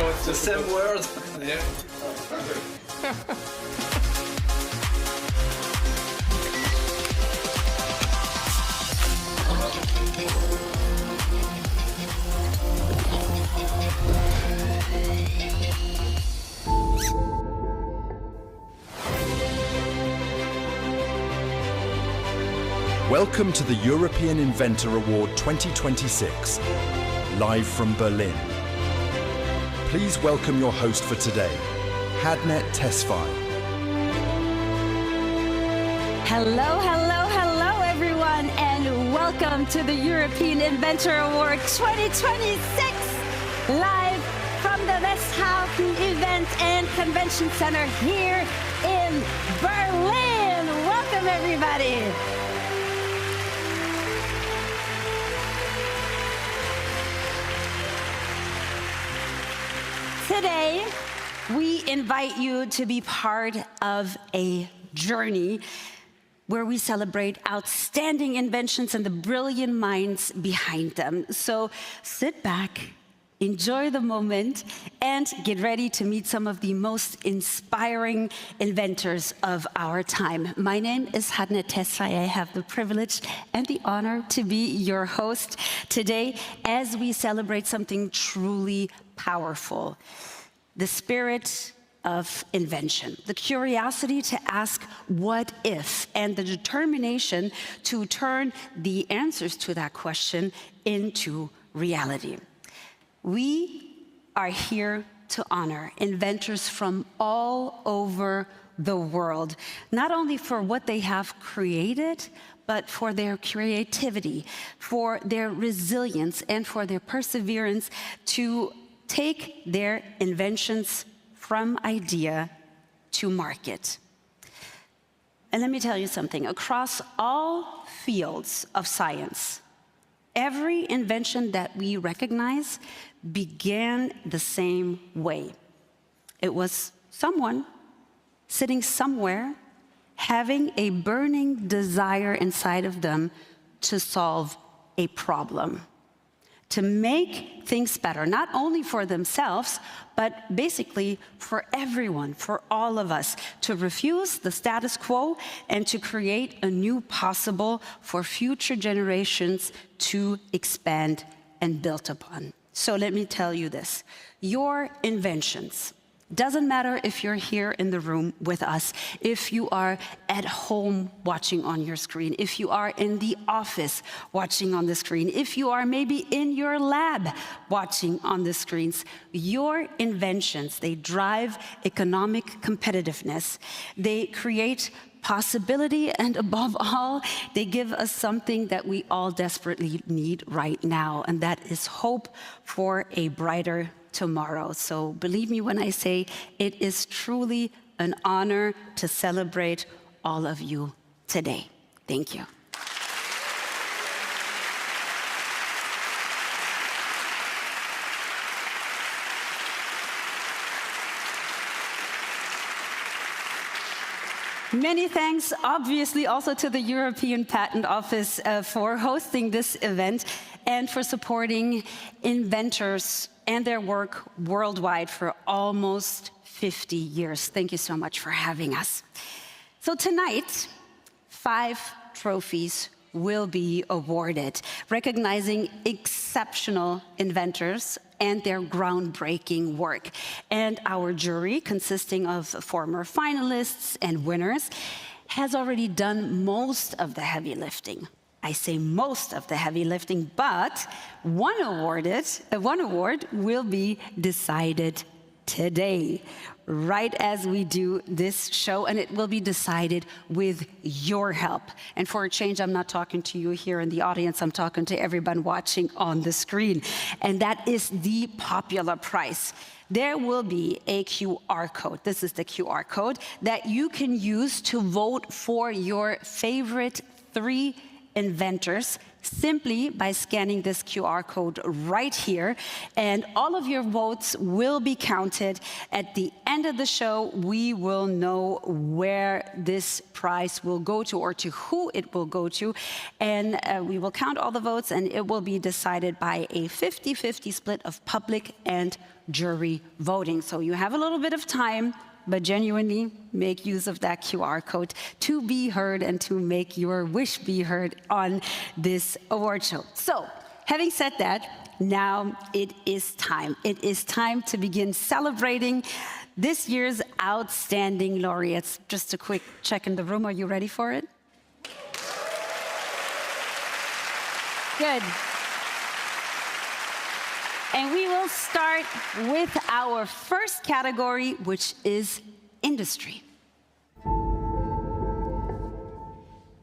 No, it's the same word. Yeah. Welcome to the European Inventor Award 2026, live from Berlin. Please welcome your host for today, Hadnet Tesfaye. Hello, hello, hello everyone, and welcome to the European Inventor Award 2026, live from the Westhafen Event and Convention Center here in Berlin. Welcome everybody. Today, we invite you to be part of a journey where we celebrate outstanding inventions and the brilliant minds behind them. So sit back, enjoy the moment, and get ready to meet some of the most inspiring inventors of our time. My name is Hadnet Tesfaye. I have the privilege and the honor to be your host today as we celebrate something truly powerful: the spirit of invention, the curiosity to ask what if, and the determination to turn the answers to that question into reality. We are here to honor inventors from all over the world, not only for what they have created, but for their creativity, for their resilience, and for their perseverance to take their inventions from idea to market. And let me tell you something, across all fields of science, every invention that we recognize began the same way. It was someone sitting somewhere having a burning desire inside of them to solve a problem, to make things better, not only for themselves, but basically for everyone, for all of us, to refuse the status quo and to create a new possible for future generations to expand and build upon. So let me tell you this, your inventions, doesn't matter if you're here in the room with us, if you are at home watching on your screen, if you are in the office watching on the screen, if you are maybe in your lab watching on the screens, your inventions, they drive economic competitiveness, they create possibility, and above all, they give us something that we all desperately need right now, and that is hope for a brighter tomorrow. So believe me when I say it is truly an honor to celebrate all of you today. Thank you. Many thanks, obviously, also to the European Patent Office for hosting this event and for supporting inventors and their work worldwide for almost 50 years. Thank you so much for having us. So tonight, 5 trophies will be awarded, recognizing exceptional inventors and their groundbreaking work. And our jury, consisting of former finalists and winners, has already done most of the heavy lifting. I say most of the heavy lifting, but one award will be decided today, right as we do this show, and it will be decided with your help. And for a change, I'm not talking to you here in the audience, I'm talking to everyone watching on the screen. And that is the popular prize. There will be a QR code. This is the QR code that you can use to vote for your favorite 3 inventors simply by scanning this QR code right here, and all of your votes will be counted. At the end of the show, we will know where this prize will go to, or to who it will go to, and we will count all the votes, and it will be decided by a 50-50 split of public and jury voting. So you have a little bit of time, but genuinely make use of that QR code to be heard and to make your wish be heard on this award show. So, having said that, now it is time. It is time to begin celebrating this year's outstanding laureates. Just a quick check in the room. Are you ready for it? Good. And we will start with our first category, which is industry.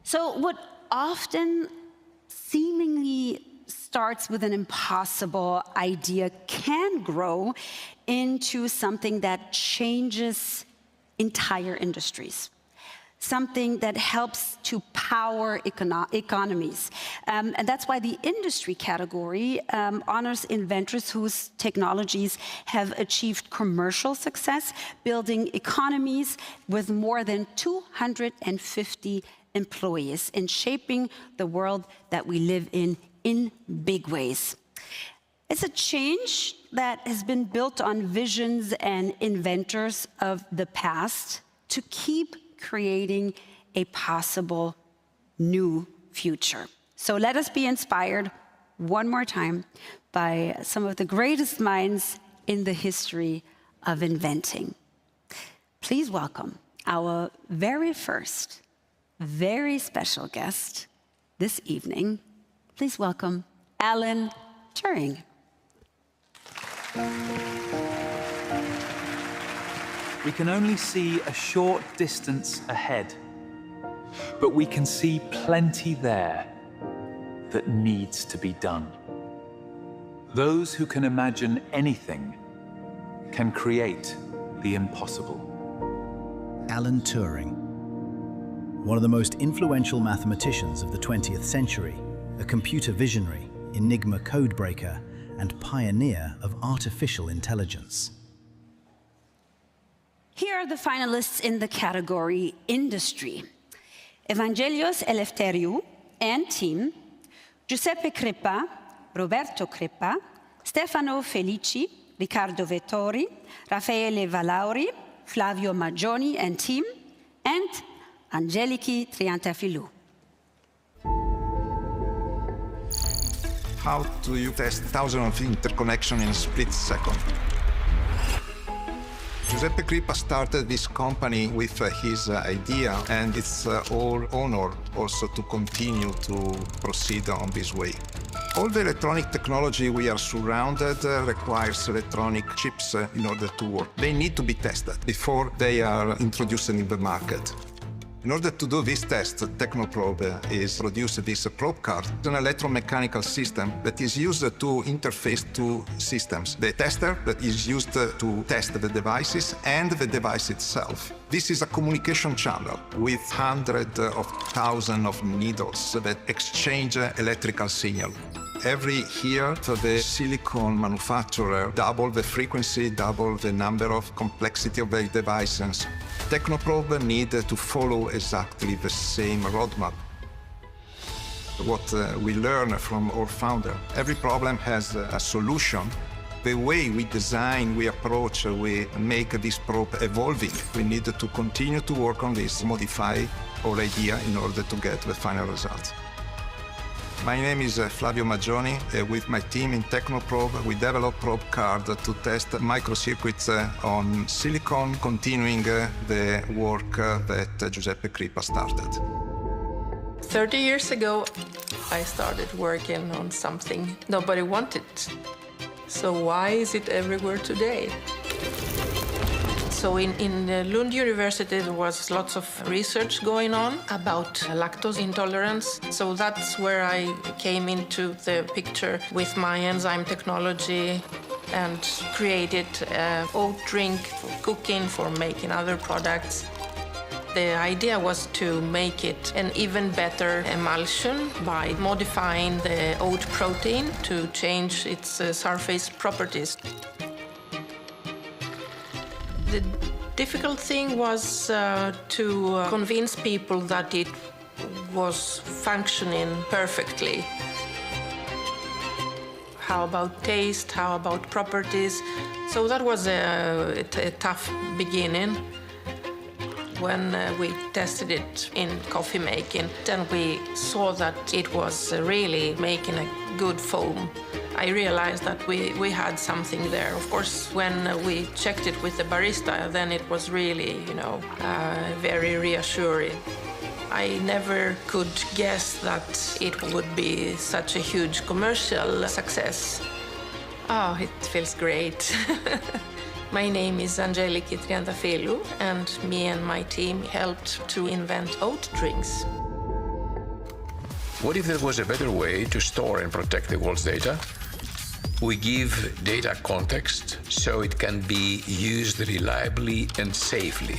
So what often seemingly starts with an impossible idea can grow into something that changes entire industries. Something that helps to power economies. And that's why the industry category honors inventors whose technologies have achieved commercial success, building economies with more than 250 employees and shaping the world that we live in big ways. It's a change that has been built on visions and inventors of the past to keep creating a possible new future. So let us be inspired one more time by some of the greatest minds in the history of inventing. Please welcome our very first, very special guest this evening. Please welcome Alan Turing. We can only see a short distance ahead, but we can see plenty there that needs to be done. Those who can imagine anything can create the impossible. Alan Turing, one of the most influential mathematicians of the 20th century, a computer visionary, enigma codebreaker, and pioneer of artificial intelligence. Here are the finalists in the category Industry. Evangelios Eleftheriou and team, Giuseppe Crippa, Roberto Crippa, Stefano Felici, Riccardo Vettori, Raffaele Valauri, Flavio Maggioni and team, and Angeliki Triantafilou. How do you test thousands of interconnections in a split second? Giuseppe Crippa started this company with his idea, and it's our honor also to continue to proceed on this way. All the electronic technology we are surrounded requires electronic chips in order to work. They need to be tested before they are introduced in the market. In order to do this test, Technoprobe is produced this probe card, an electromechanical system that is used to interface two systems. The tester that is used to test the devices and the device itself. This is a communication channel with hundreds of thousands of needles that exchange electrical signal. Every year, the silicon manufacturer double the frequency, double the number of complexity of the devices. Technoprobe need to follow exactly the same roadmap. What we learn from our founder, every problem has a solution. The way we design, we approach, we make this probe evolving. We need to continue to work on this, modify our idea in order to get the final result. My name is Flavio Maggioni. With my team in Technoprobe, we develop probe card to test microcircuits on silicon, continuing the work that Giuseppe Crippa started. 30 years ago, I started working on something nobody wanted. So why is it everywhere today? So in Lund University, there was lots of research going on about lactose intolerance. So that's where I came into the picture with my enzyme technology and created an oat drink for cooking, for making other products. The idea was to make it an even better emulsion by modifying the oat protein to change its surface properties. The difficult thing was to convince people that it was functioning perfectly. How about taste? How about properties? So that was a tough beginning. When we tested it in coffee making, then we saw that it was really making a good foam. I realized that we had something there. Of course, when we checked it with the barista, then it was really, very reassuring. I never could guess that it would be such a huge commercial success. Oh, it feels great. My name is Angeliki Triantafylou, and me and my team helped to invent oat drinks. What if there was a better way to store and protect the world's data? We give data context so it can be used reliably and safely.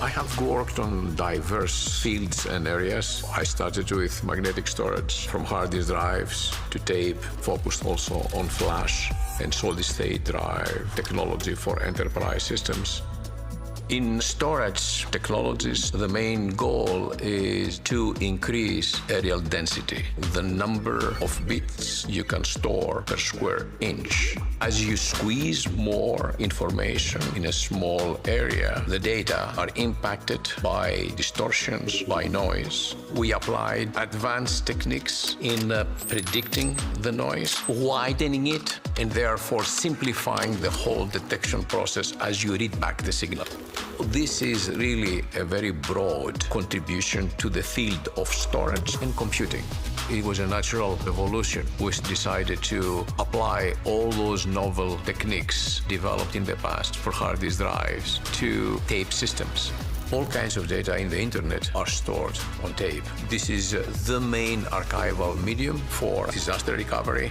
I have worked on diverse fields and areas. I started with magnetic storage, from hard disk drives to tape, focused also on flash and solid-state drive technology for enterprise systems. In storage technologies, the main goal is to increase areal density, the number of bits you can store per square inch. As you squeeze more information in a small area, the data are impacted by distortions, by noise. We applied advanced techniques in predicting the noise, widening it, and therefore simplifying the whole detection process as you read back the signal. This is really a very broad contribution to the field of storage and computing. It was a natural evolution. We decided to apply all those novel techniques developed in the past for hard disk drives to tape systems. All kinds of data in the internet are stored on tape. This is the main archival medium for disaster recovery.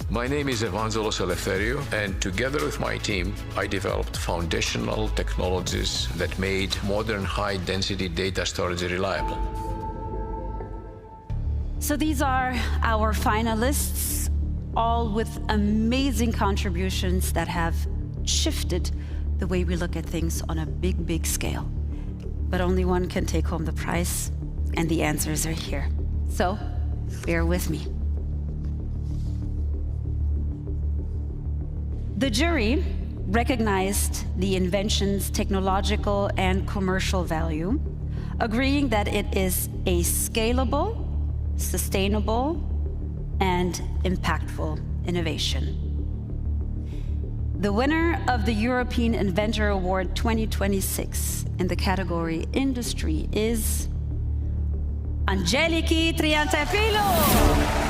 My name is Evangelos Eleftheriou, and together with my team, I developed foundational technologies that made modern high-density data storage reliable. So these are our finalists, all with amazing contributions that have shifted the way we look at things on a big, big scale. But only one can take home the prize, and the answers are here. So bear with me. The jury recognized the invention's technological and commercial value, agreeing that it is a scalable, sustainable, and impactful innovation. The winner of the European Inventor Award 2026 in the category Industry is Angeliki Triantafylou.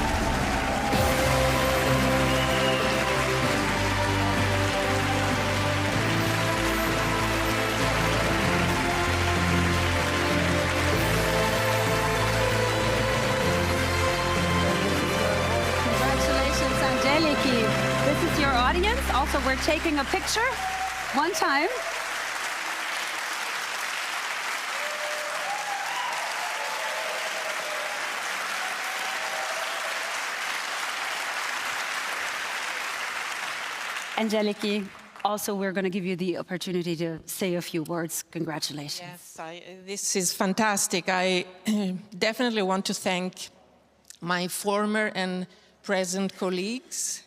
This is your audience. Also, we're taking a picture one time. Angeliki, also we're going to give you the opportunity to say a few words. Congratulations. Yes, this is fantastic. I definitely want to thank my former and present colleagues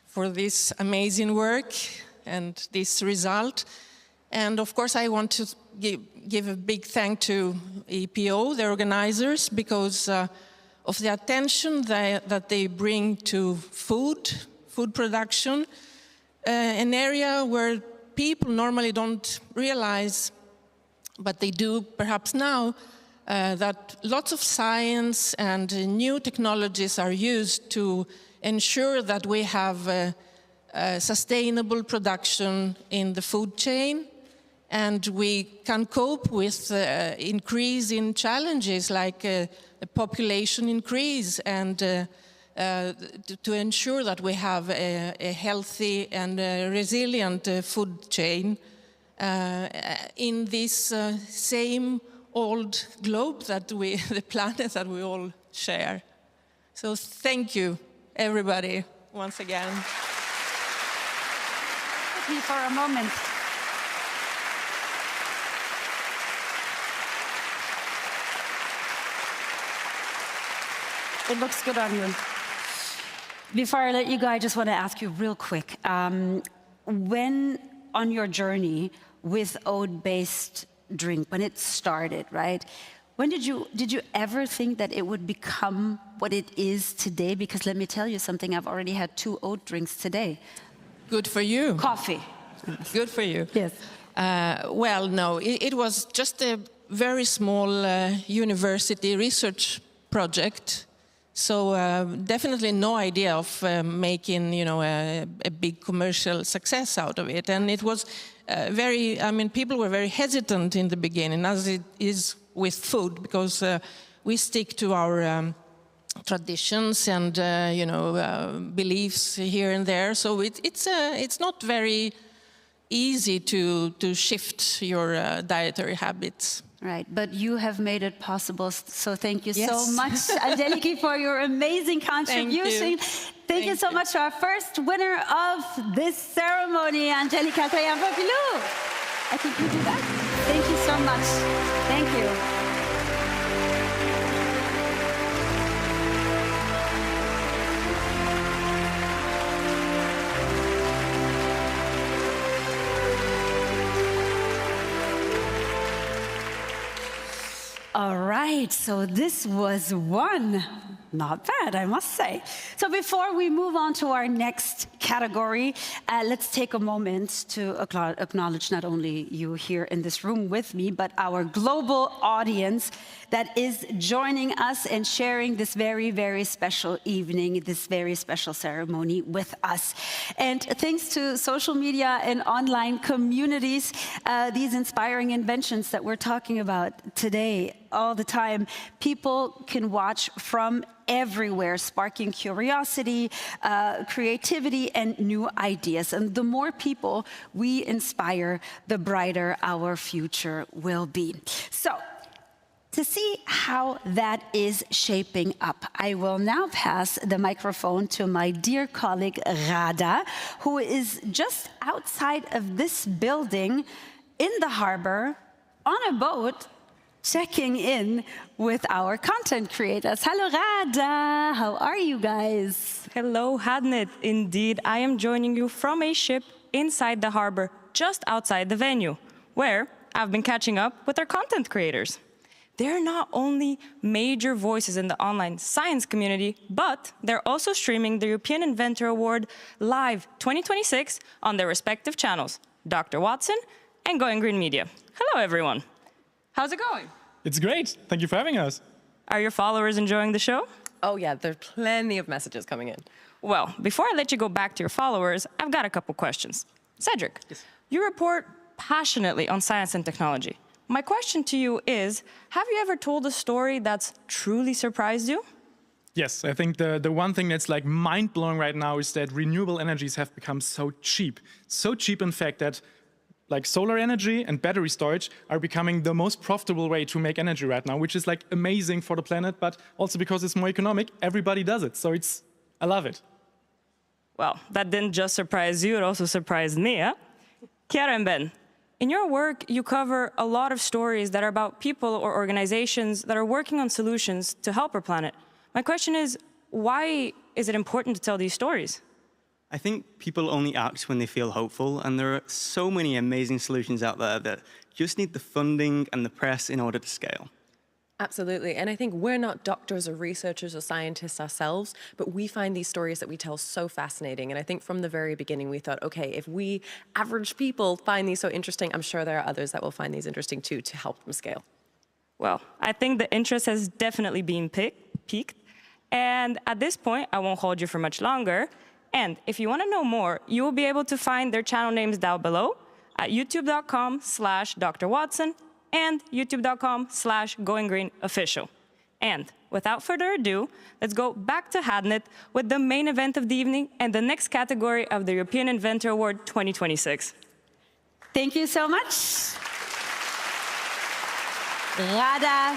for this amazing work and this result. And of course, I want to give a big thank to EPO, the organizers, because of the attention that they bring to food production, an area where people normally don't realize, but they do perhaps now, that lots of science and new technologies are used to ensure that we have sustainable production in the food chain, and we can cope with increase in challenges like the population increase, and to ensure that we have a healthy and resilient food chain in this same old globe that the planet that we all share. So thank you, everybody, once again. With me for a moment. It looks good on you. Before I let you go, I just want to ask you real quick. when on your journey with oat-based drink, when it started, right? When did you ever think that it would become what it is today? Because let me tell you something, I've already had 2 oat drinks today. Good for you. Coffee. Good for you. Yes. Well, no, it was just a very small university research project. So definitely no idea of making, a big commercial success out of it. And it was people were very hesitant in the beginning, as it is with food, because we stick to our traditions and beliefs here and there. So it's not very easy to shift your dietary habits. Right, but you have made it possible, so thank you Yes. so much, Angeliki, for your amazing contribution. Thank you so much to our first winner of this ceremony, Angelika Triamphopoulos. I think you do that. Thank you so much. Thank you. All right, so this was one. Not bad, I must say. So before we move on to our next category, let's take a moment to acknowledge not only you here in this room with me, but our global audience that is joining us and sharing this very, very special evening, this very special ceremony with us. And thanks to social media and online communities, these inspiring inventions that we're talking about today, all the time, people can watch from everywhere, sparking curiosity, creativity, and new ideas. And the more people we inspire, the brighter our future will be. So, to see how that is shaping up, I will now pass the microphone to my dear colleague Rada, who is just outside of this building in the harbor on a boat, checking in with our content creators. Hello, Rada. How are you guys? Hello, Hadnet. Indeed, I am joining you from a ship inside the harbor, just outside the venue, where I've been catching up with our content creators. They're not only major voices in the online science community, but they're also streaming the European Inventor Award live 2026 on their respective channels, Dr. Watson and Going Green Media. Hello, everyone. How's it going? It's great. Thank you for having us. Are your followers enjoying the show? Oh yeah, there's plenty of messages coming in. Well, before I let you go back to your followers, I've got a couple questions. Cedric, yes. You report passionately on science and technology. My question to you is, have you ever told a story that's truly surprised you? Yes, I think the one thing that's like mind-blowing right now is that renewable energies have become so cheap. So cheap, in fact, that like solar energy and battery storage are becoming the most profitable way to make energy right now, which is like amazing for the planet, but also because it's more economic, everybody does it. So I love it. Well, that didn't just surprise you, it also surprised me, huh? Chiara and Ben, in your work, you cover a lot of stories that are about people or organizations that are working on solutions to help our planet. My question is, why is it important to tell these stories? I think people only act when they feel hopeful, and there are so many amazing solutions out there that just need the funding and the press in order to scale. Absolutely, and I think we're not doctors or researchers or scientists ourselves, but we find these stories that we tell so fascinating. And I think from the very beginning we thought, okay, if we average people find these so interesting, I'm sure there are others that will find these interesting too, to help them scale. Well, I think the interest has definitely been piqued. And at this point, I won't hold you for much longer. And if you want to know more, you will be able to find their channel names down below at youtube.com/Dr. Watson and youtube.com/GoingGreenOfficial. And without further ado, let's go back to Hadnet with the main event of the evening and the next category of the European Inventor Award 2026. Thank you so much, Rada,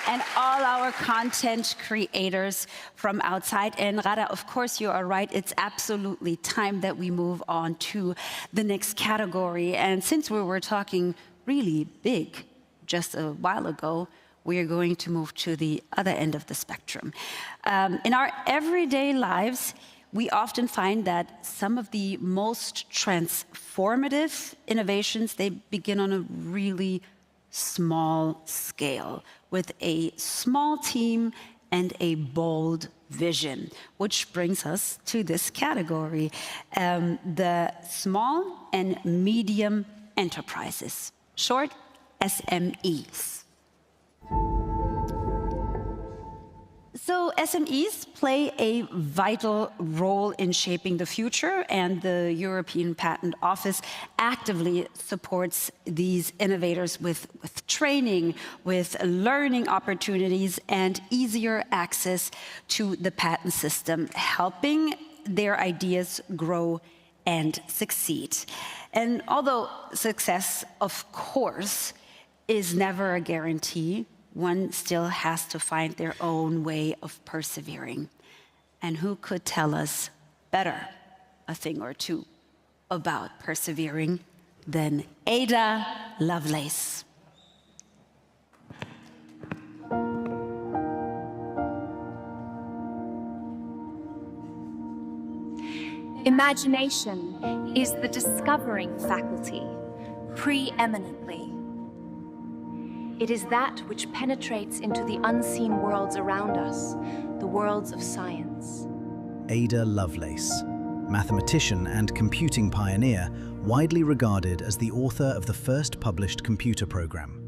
and all our content creators from outside. And Rada, of course, you are right. It's absolutely time that we move on to the next category. And since we were talking really big just a while ago, we are going to move to the other end of the spectrum. In our everyday lives, we often find that some of the most transformative innovations, they begin on a really small scale with a small team and a bold vision, which brings us to this category, the small and medium enterprises, short SMEs. So SMEs play a vital role in shaping the future, and the European Patent Office actively supports these innovators with training, with learning opportunities, and easier access to the patent system, helping their ideas grow and succeed. And although success, of course, is never a guarantee, one still has to find their own way of persevering. And who could tell us better a thing or two about persevering than Ada Lovelace? Imagination is the discovering faculty, preeminently. It is that which penetrates into the unseen worlds around us, the worlds of science. Ada Lovelace, mathematician and computing pioneer, widely regarded as the author of the first published computer program.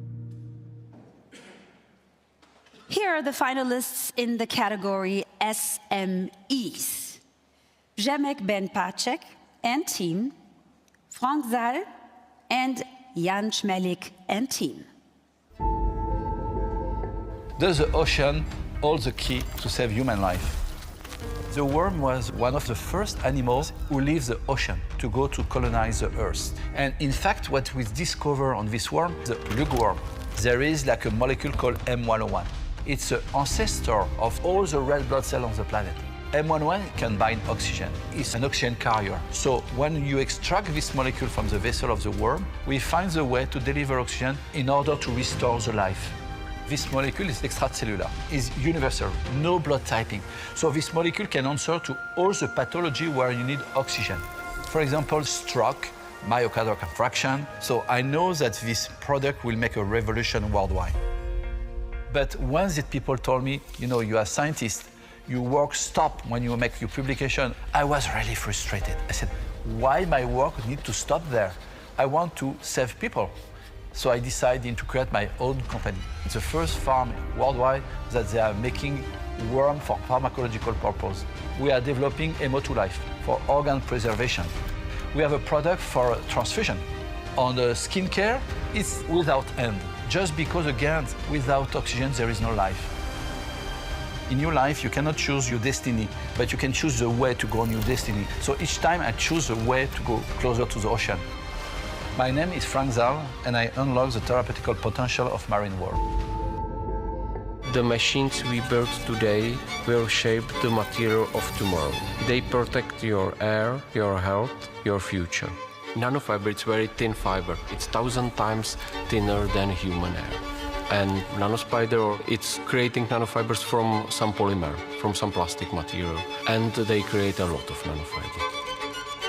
Here are the finalists in the category SMEs. Przemek Ben-Paczek and team, Frank Zal and Jan Schmelik and team. Does the ocean hold the key to save human life? The worm was one of the first animals who left the ocean to go to colonize the Earth. And in fact, what we discover on this worm, the lugworm, there is like a molecule called M101. It's the ancestor of all the red blood cells on the planet. M101 can bind oxygen. It's an oxygen carrier. So when you extract this molecule from the vessel of the worm, we find the way to deliver oxygen in order to restore the life. This molecule is extracellular, is universal, no blood typing. So this molecule can answer to all the pathology where you need oxygen. For example, stroke, myocardial infarction. So I know that this product will make a revolution worldwide. But once the people told me, you know, you are a scientist, your work stop when you make your publication, I was really frustrated. I said, why my work need to stop there? I want to save people. So I decided to create my own company. It's the first farm worldwide that they are making worm for pharmacological purpose. We are developing Hemo2Life for organ preservation. We have a product for transfusion. On the skincare, it's without end. Just because, again, without oxygen, there is no life. In your life, you cannot choose your destiny, but you can choose the way to go on your destiny. So each time I choose a way to go closer to the ocean. My name is Frank Zal, and I unlock the therapeutical potential of marine world. The machines we build today will shape the material of tomorrow. They protect your air, your health, your future. Nanofiber, it's very thin fiber. It's 1,000 times thinner than human hair. And Nanospider, it's creating nanofibers from some polymer, from some plastic material. And they create a lot of nanofiber.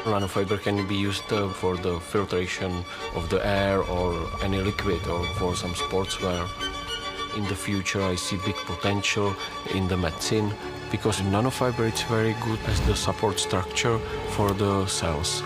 Nanofiber can be used for the filtration of the air or any liquid or for some sportswear. In the future, I see big potential in the medicine because nanofiber is very good as the support structure for the cells.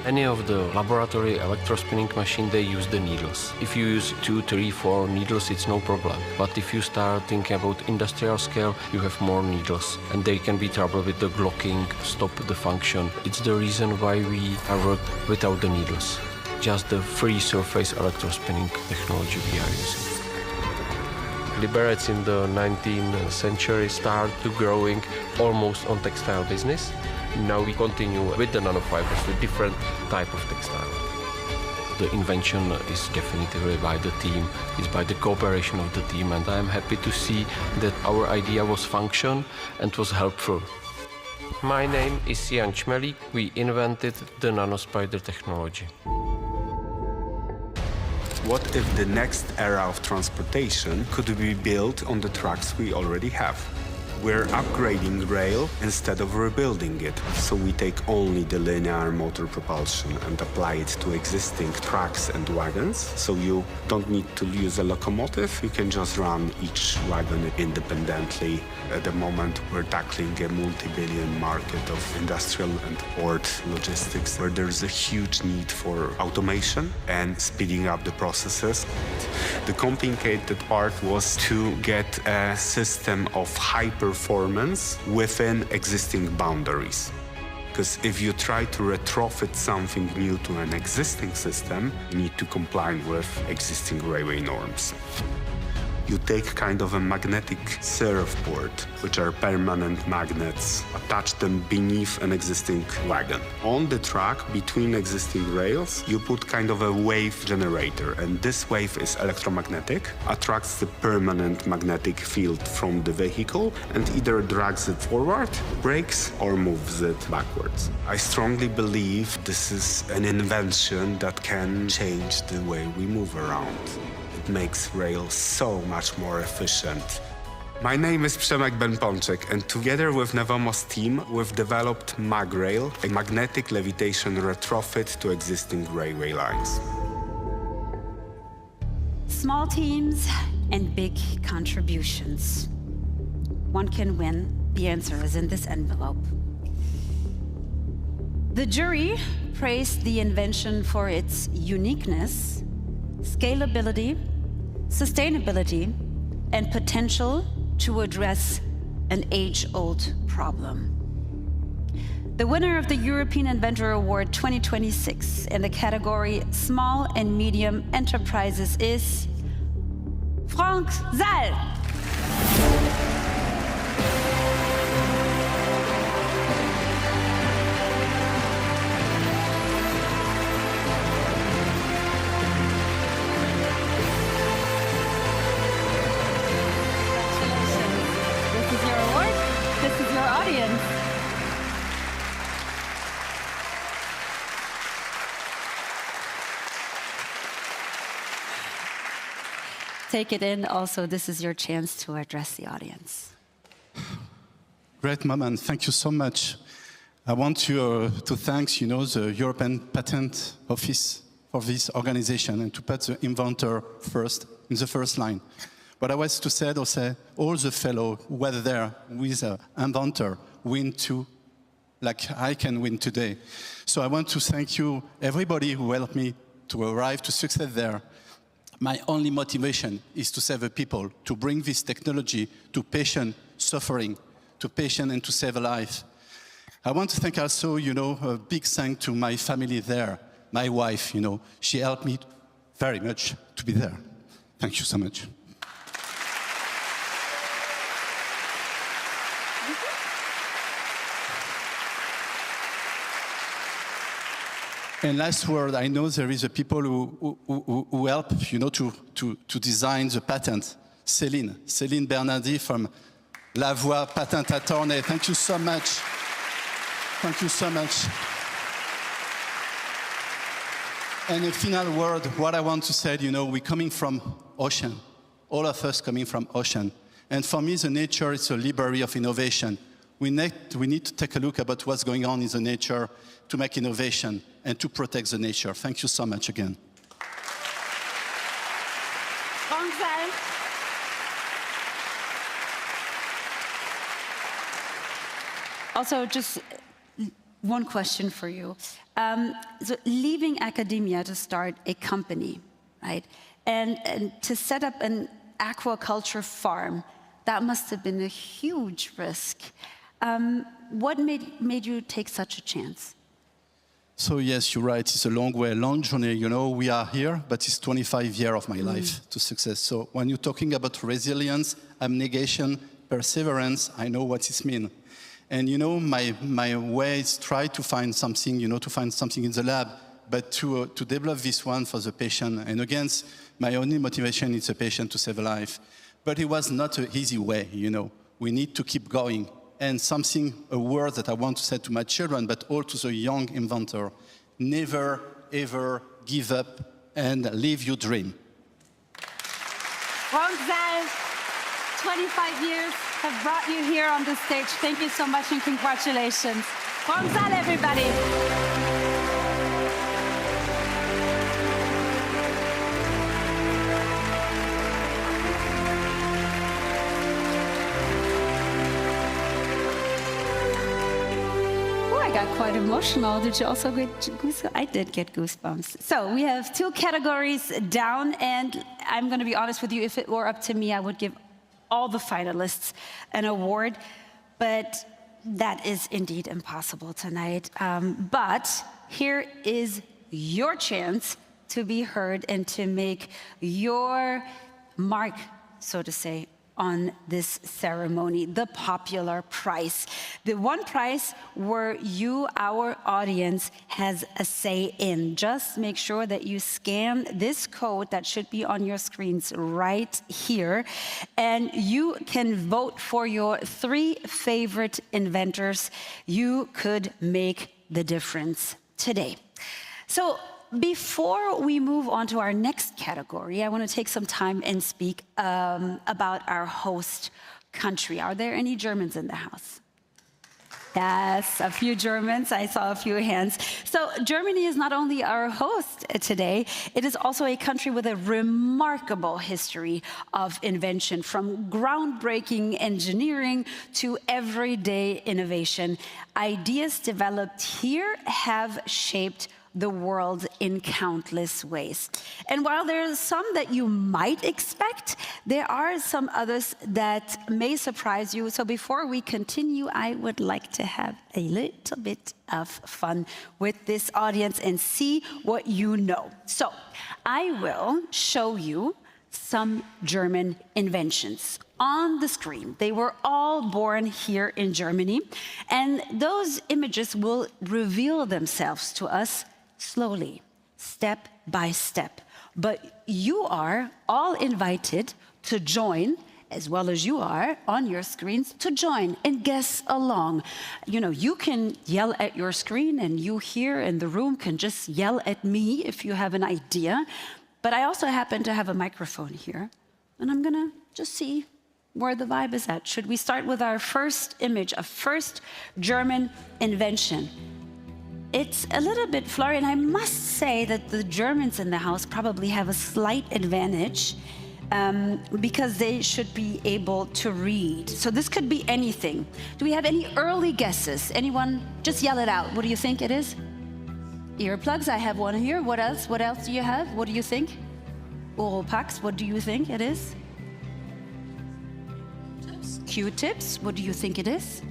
Any of the laboratory electrospinning machine, they use the needles. If you use 2, 3, 4 needles, it's no problem. But if you start thinking about industrial scale, you have more needles. And they can be trouble with the blocking, stop the function. It's the reason why we are work without the needles. Just the free surface electrospinning technology we are using. Liberec in the 19th century started to growing almost on textile business. Now we continue with the nanofibers, with different type of textile. The invention is definitely by the team, is by the cooperation of the team, and I am happy to see that our idea was function and was helpful. My name is Jan Schmelik. We invented the nanospider technology. What if the next era of transportation could be built on the trucks we already have? We're upgrading rail instead of rebuilding it. So we take only the linear motor propulsion and apply it to existing tracks and wagons. So you don't need to use a locomotive. You can just run each wagon independently. At the moment, we're tackling a multi-billion market of industrial and port logistics, where there's a huge need for automation and speeding up the processes. The complicated part was to get a system of high performance within existing boundaries. Because if you try to retrofit something new to an existing system, you need to comply with existing railway norms. You take kind of a magnetic surfboard, which are permanent magnets, attach them beneath an existing wagon. On the track, between existing rails, you put kind of a wave generator, and this wave is electromagnetic, attracts the permanent magnetic field from the vehicle, and either drags it forward, brakes, or moves it backwards. I strongly believe this is an invention that can change the way we move around. Makes rail so much more efficient. My name is Przemek Ben-Pączek, and together with Nevomos team, we've developed MagRail, a magnetic levitation retrofit to existing railway lines. Small teams and big contributions. One can win. The answer is in this envelope. The jury praised the invention for its uniqueness, scalability, sustainability, and potential to address an age-old problem. The winner of the European Inventor Award 2026 in the category Small and Medium Enterprises is Frank Zal. Take it in. Also, this is your chance to address the audience. Great moment. Thank you so much. I want to thank, the European Patent Office for this organization and to put the inventor first, in the first line. What I was to say, all the fellows who were there with an inventor win too, like I can win today. So I want to thank you, everybody who helped me to arrive to succeed there. My only motivation is to save the people, to bring this technology to patient suffering, to patient and to save a life. I want to thank also, a big thank to my family there, my wife, she helped me very much to be there. Thank you so much. And last word, I know there is a people who help, to design the patent. Céline Bernardi from La Voix Patent Attorney. Thank you so much. Thank you so much. And a final word, what I want to say, we're coming from ocean. All of us coming from ocean. And for me, the nature is a library of innovation. We need to take a look about what's going on in the nature to make innovation and to protect the nature. Thank you so much again. Also, just one question for you. So leaving academia to start a company, right? And to set up an aquaculture farm, that must have been a huge risk. What made you take such a chance? So yes, you're right. It's a long way, a long journey. We are here, but it's 25 years of my life to success. So when you're talking about resilience, abnegation, perseverance, I know what it means. And my way is try to find something, to find something in the lab, but to develop this one for the patient. And again, my only motivation is the patient to save a life. But it was not an easy way, We need to keep going. And a word that I want to say to my children, but all to the young inventor, never, ever give up and live your dream. Frank Zal, 25 years. have brought you here on the stage. Thank you so much and congratulations. Bonsoir, everybody. I got quite emotional. Did you also get goosebumps? I did get goosebumps. So we have 2 categories down, and I'm going to be honest with you, if it were up to me, I would give all the finalists an award, but that is indeed impossible tonight. But here is your chance to be heard and to make your mark, so to say, on this ceremony, the popular prize. The one prize where you, our audience, has a say in. Just make sure that you scan this code that should be on your screens right here, and you can vote for your 3 favorite inventors. You could make the difference today. So, before we move on to our next category, I want to take some time and speak about our host country. Are there any Germans in the house? Yes, a few Germans. I saw a few hands. So Germany is not only our host today, it is also a country with a remarkable history of invention, from groundbreaking engineering to everyday innovation. Ideas developed here have shaped the world in countless ways. And while there are some that you might expect, there are some others that may surprise you. So before we continue, I would like to have a little bit of fun with this audience and see what you know. So I will show you some German inventions on the screen. They were all born here in Germany, and those images will reveal themselves to us slowly, step by step. But you are all invited to join, as well as you are on your screens, to join and guess along. You know, you can yell at your screen, and you here in the room can just yell at me if you have an idea. But I also happen to have a microphone here, and I'm gonna just see where the vibe is at. Should we start with our first image, a first German invention? It's a little bit flurry, and I must say that the Germans in the house probably have a slight advantage because they should be able to read. So this could be anything. Do we have any early guesses? Anyone? Just yell it out. What do you think it is? Earplugs, I have one here. What else? What else do you have? What do you think? Oral packs, what do you think it is? Q-tips, what do you think it is?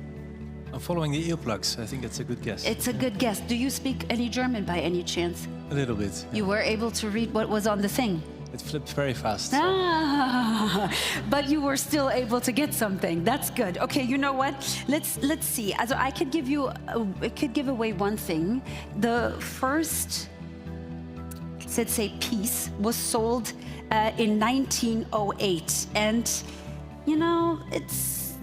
I'm following the earplugs. I think it's a good guess. It's a good guess. Do you speak any German by any chance? A little bit. Yeah. You were able to read what was on the thing? It flipped very fast. Ah, but you were still able to get something. That's good. Okay, you know what? Let's see. Also, I could give away one thing. The first, let's say, piece was sold in 1908, and you know, it's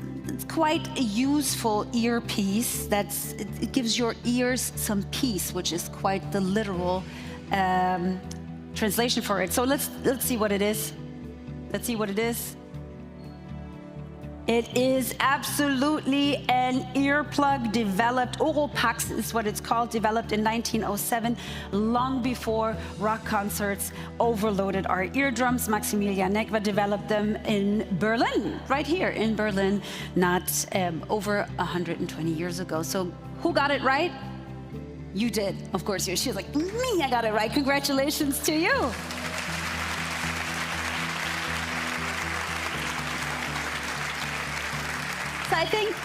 quite a useful earpiece. It gives your ears some peace, which is quite the literal translation for it. So let's see what it is. Let's see what it is. It is absolutely an earplug developed, oral packs is what it's called, developed in 1907, long before rock concerts overloaded our eardrums. Maximilian Negva developed them in Berlin, right here in Berlin, not over 120 years ago. So who got it right? You did, of course. She was like, me, I got it right. Congratulations to you. So I think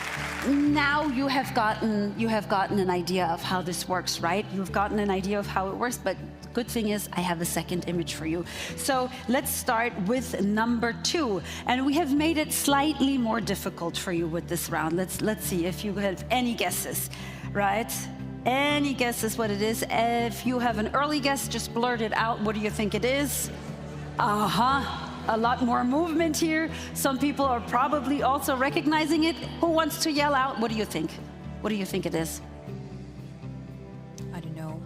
now you have gotten an idea of how this works, right? You've gotten an idea of how it works, but good thing is I have a second image for you. So let's start with number 2. And we have made it slightly more difficult for you with this round. Let's see if you have any guesses, right? Any guesses what it is? If you have an early guess, just blurt it out. What do you think it is? A lot more movement here. Some people are probably also recognizing it. Who wants to yell out? What do you think? What do you think it is? I don't know.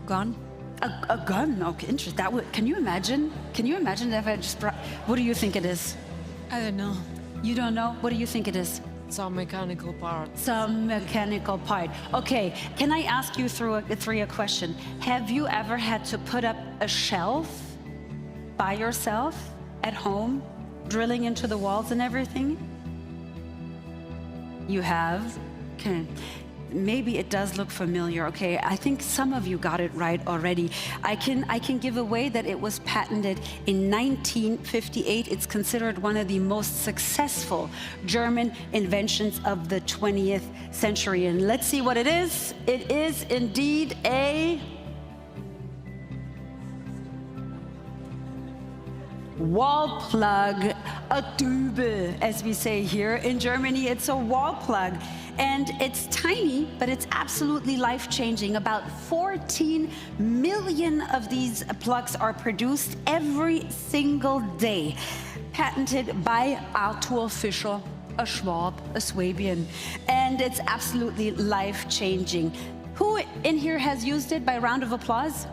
Gun? A gun? Okay, interesting. Can you imagine? Can you imagine if I just brought... What do you think it is? I don't know. You don't know? What do you think it is? Some mechanical part. Some mechanical part. Okay, can I ask you a question? Have you ever had to put up a shelf by yourself at home, drilling into the walls and everything? You have? Okay. Maybe it does look familiar. Okay, I think some of you got it right already. I can give away that it was patented in 1958. It's considered one of the most successful German inventions of the 20th century. And let's see what it is. It is indeed a wall plug, a Dübel, as we say here in Germany. It's a wall plug, and it's tiny, but it's absolutely life-changing. About 14 million of these plugs are produced every single day, patented by Arthur Fischer, a Schwab, a Swabian, and it's absolutely life-changing. Who in here has used it? By a round of applause.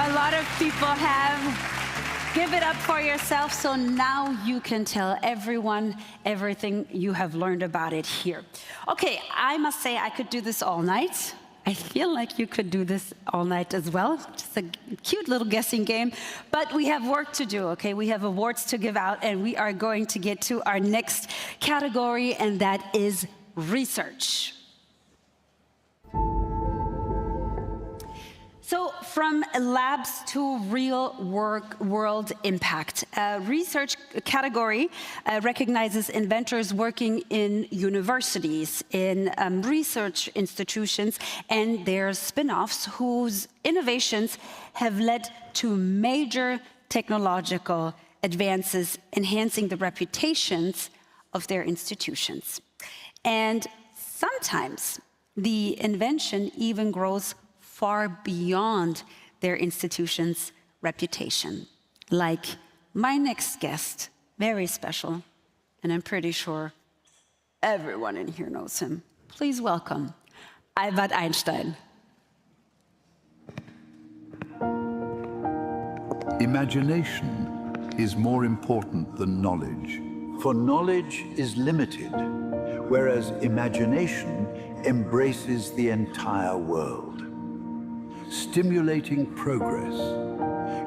A lot of people have. Give it up for yourself, so now you can tell everyone everything you have learned about it here. Okay, I must say I could do this all night. I feel like you could do this all night as well. Just a cute little guessing game. But we have work to do, okay? We have awards to give out, and we are going to get to our next category, and that is research. So from labs to real world impact. Research category recognizes inventors working in universities, in research institutions, and their spin-offs whose innovations have led to major technological advances, enhancing the reputations of their institutions. And sometimes the invention even grows far beyond their institution's reputation. Like my next guest, very special, and I'm pretty sure everyone in here knows him. Please welcome Albert Einstein. Imagination is more important than knowledge, for knowledge is limited, whereas imagination embraces the entire world. Stimulating progress,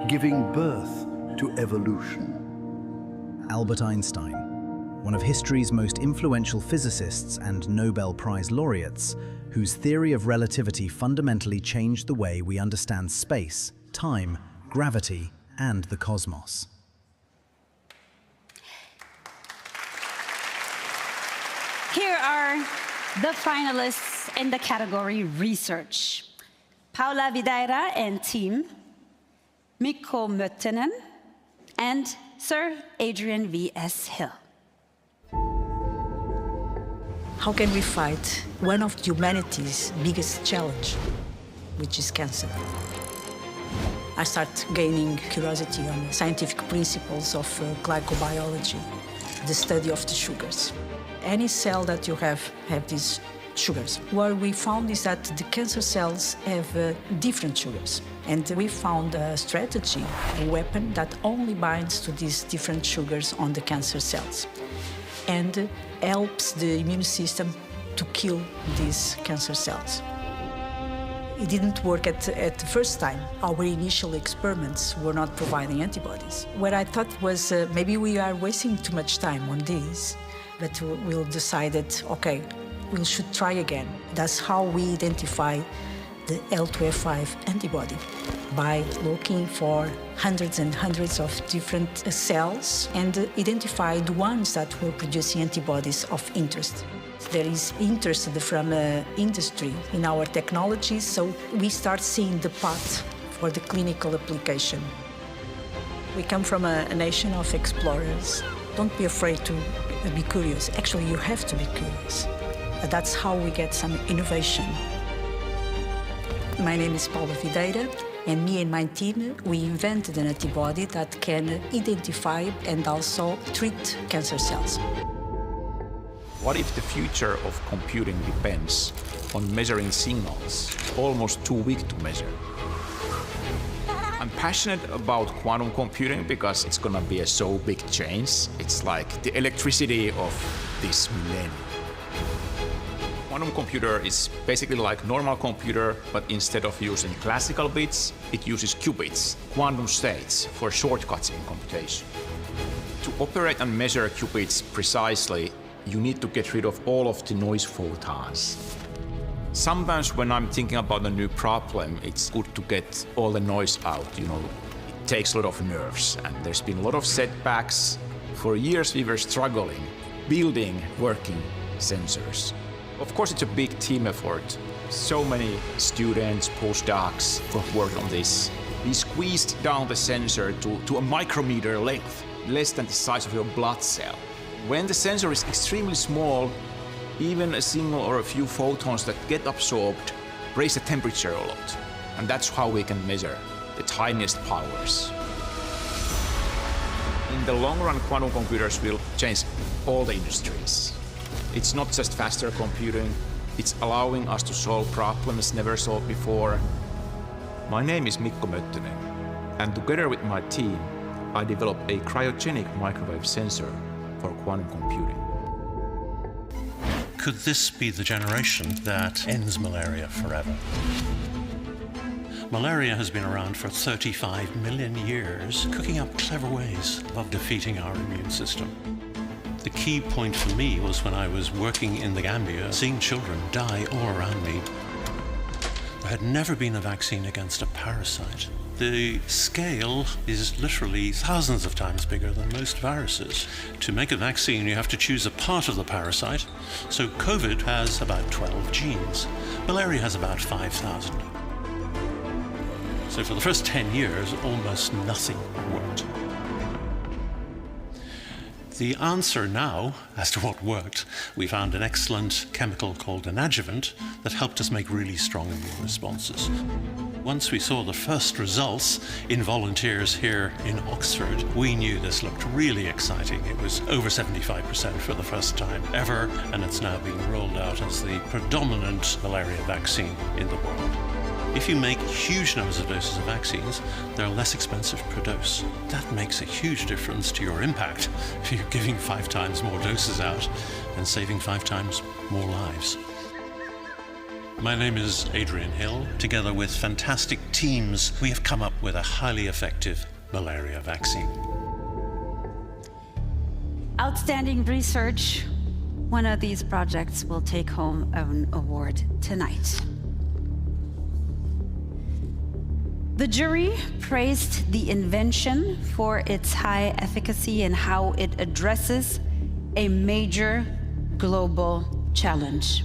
giving birth to evolution. Albert Einstein, one of history's most influential physicists and Nobel Prize laureates, whose theory of relativity fundamentally changed the way we understand space, time, gravity, and the cosmos. Here are the finalists in the category Research. Paula Videira and team, Mikko Möttinen, and Sir Adrian V.S. Hill. How can we fight one of humanity's biggest challenge, which is cancer? I start gaining curiosity on scientific principles of glycobiology, the study of the sugars. Any cell that you have these sugars. What we found is that the cancer cells have different sugars. And we found a strategy, a weapon that only binds to these different sugars on the cancer cells and helps the immune system to kill these cancer cells. It didn't work at the first time. Our initial experiments were not providing antibodies. What I thought was maybe we are wasting too much time on this, but we'll decided, okay, we should try again. That's how we identify the L2F5 antibody, by looking for hundreds and hundreds of different cells and identify the ones that were producing antibodies of interest. There is interest from industry in our technologies, so we start seeing the path for the clinical application. We come from a nation of explorers. Don't be afraid to be curious. Actually, you have to be curious. That's how we get some innovation. My name is Paula Videira, and me and my team, we invented an antibody that can identify and also treat cancer cells. What if the future of computing depends on measuring signals, almost too weak to measure? I'm passionate about quantum computing because it's gonna be a so big change. It's like the electricity of this millennium. Quantum computer is basically like normal computer, but instead of using classical bits, it uses qubits, quantum states, for shortcuts in computation. To operate and measure qubits precisely, you need to get rid of all of the noise photons. Sometimes when I'm thinking about a new problem, it's good to get all the noise out, you know. It takes a lot of nerves, and there's been a lot of setbacks. For years we were struggling, building working sensors. Of course it's a big team effort. So many students, postdocs who have worked on this. We squeezed down the sensor to a micrometer length, less than the size of your blood cell. When the sensor is extremely small, even a single or a few photons that get absorbed raise the temperature a lot. And that's how we can measure the tiniest powers. In the long run, quantum computers will change all the industries. It's not just faster computing, it's allowing us to solve problems never solved before. My name is Mikko Möttönen, and together with my team, I developed a cryogenic microwave sensor for quantum computing. Could this be the generation that ends malaria forever? Malaria has been around for 35 million years, cooking up clever ways of defeating our immune system. The key point for me was when I was working in the Gambia, seeing children die all around me. There had never been a vaccine against a parasite. The scale is literally thousands of times bigger than most viruses. To make a vaccine, you have to choose a part of the parasite. So COVID has about 12 genes. Malaria has about 5,000. So for the first 10 years, almost nothing worked. The answer now, as to what worked, we found an excellent chemical called an adjuvant that helped us make really strong immune responses. Once we saw the first results in volunteers here in Oxford, we knew this looked really exciting. It was over 75% for the first time ever, and it's now being rolled out as the predominant malaria vaccine in the world. If you make huge numbers of doses of vaccines, they're less expensive per dose. That makes a huge difference to your impact if you're giving 5 times more doses out and saving 5 times more lives. My name is Adrian Hill. Together with fantastic teams, we have come up with a highly effective malaria vaccine. Outstanding research. One of these projects will take home an award tonight. The jury praised the invention for its high efficacy and how it addresses a major global challenge.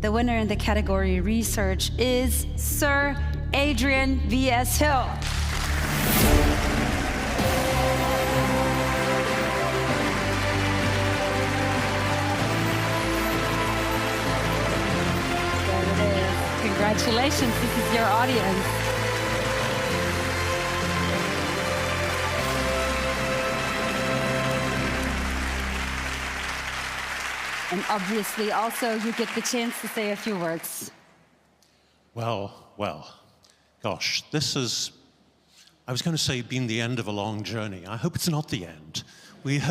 The winner in the category research is Sir Adrian V.S. Hill. There it is. Congratulations, this is your audience. And obviously, also, you get the chance to say a few words. Well, gosh, this has, I was going to say, been the end of a long journey. I hope it's not the end. We've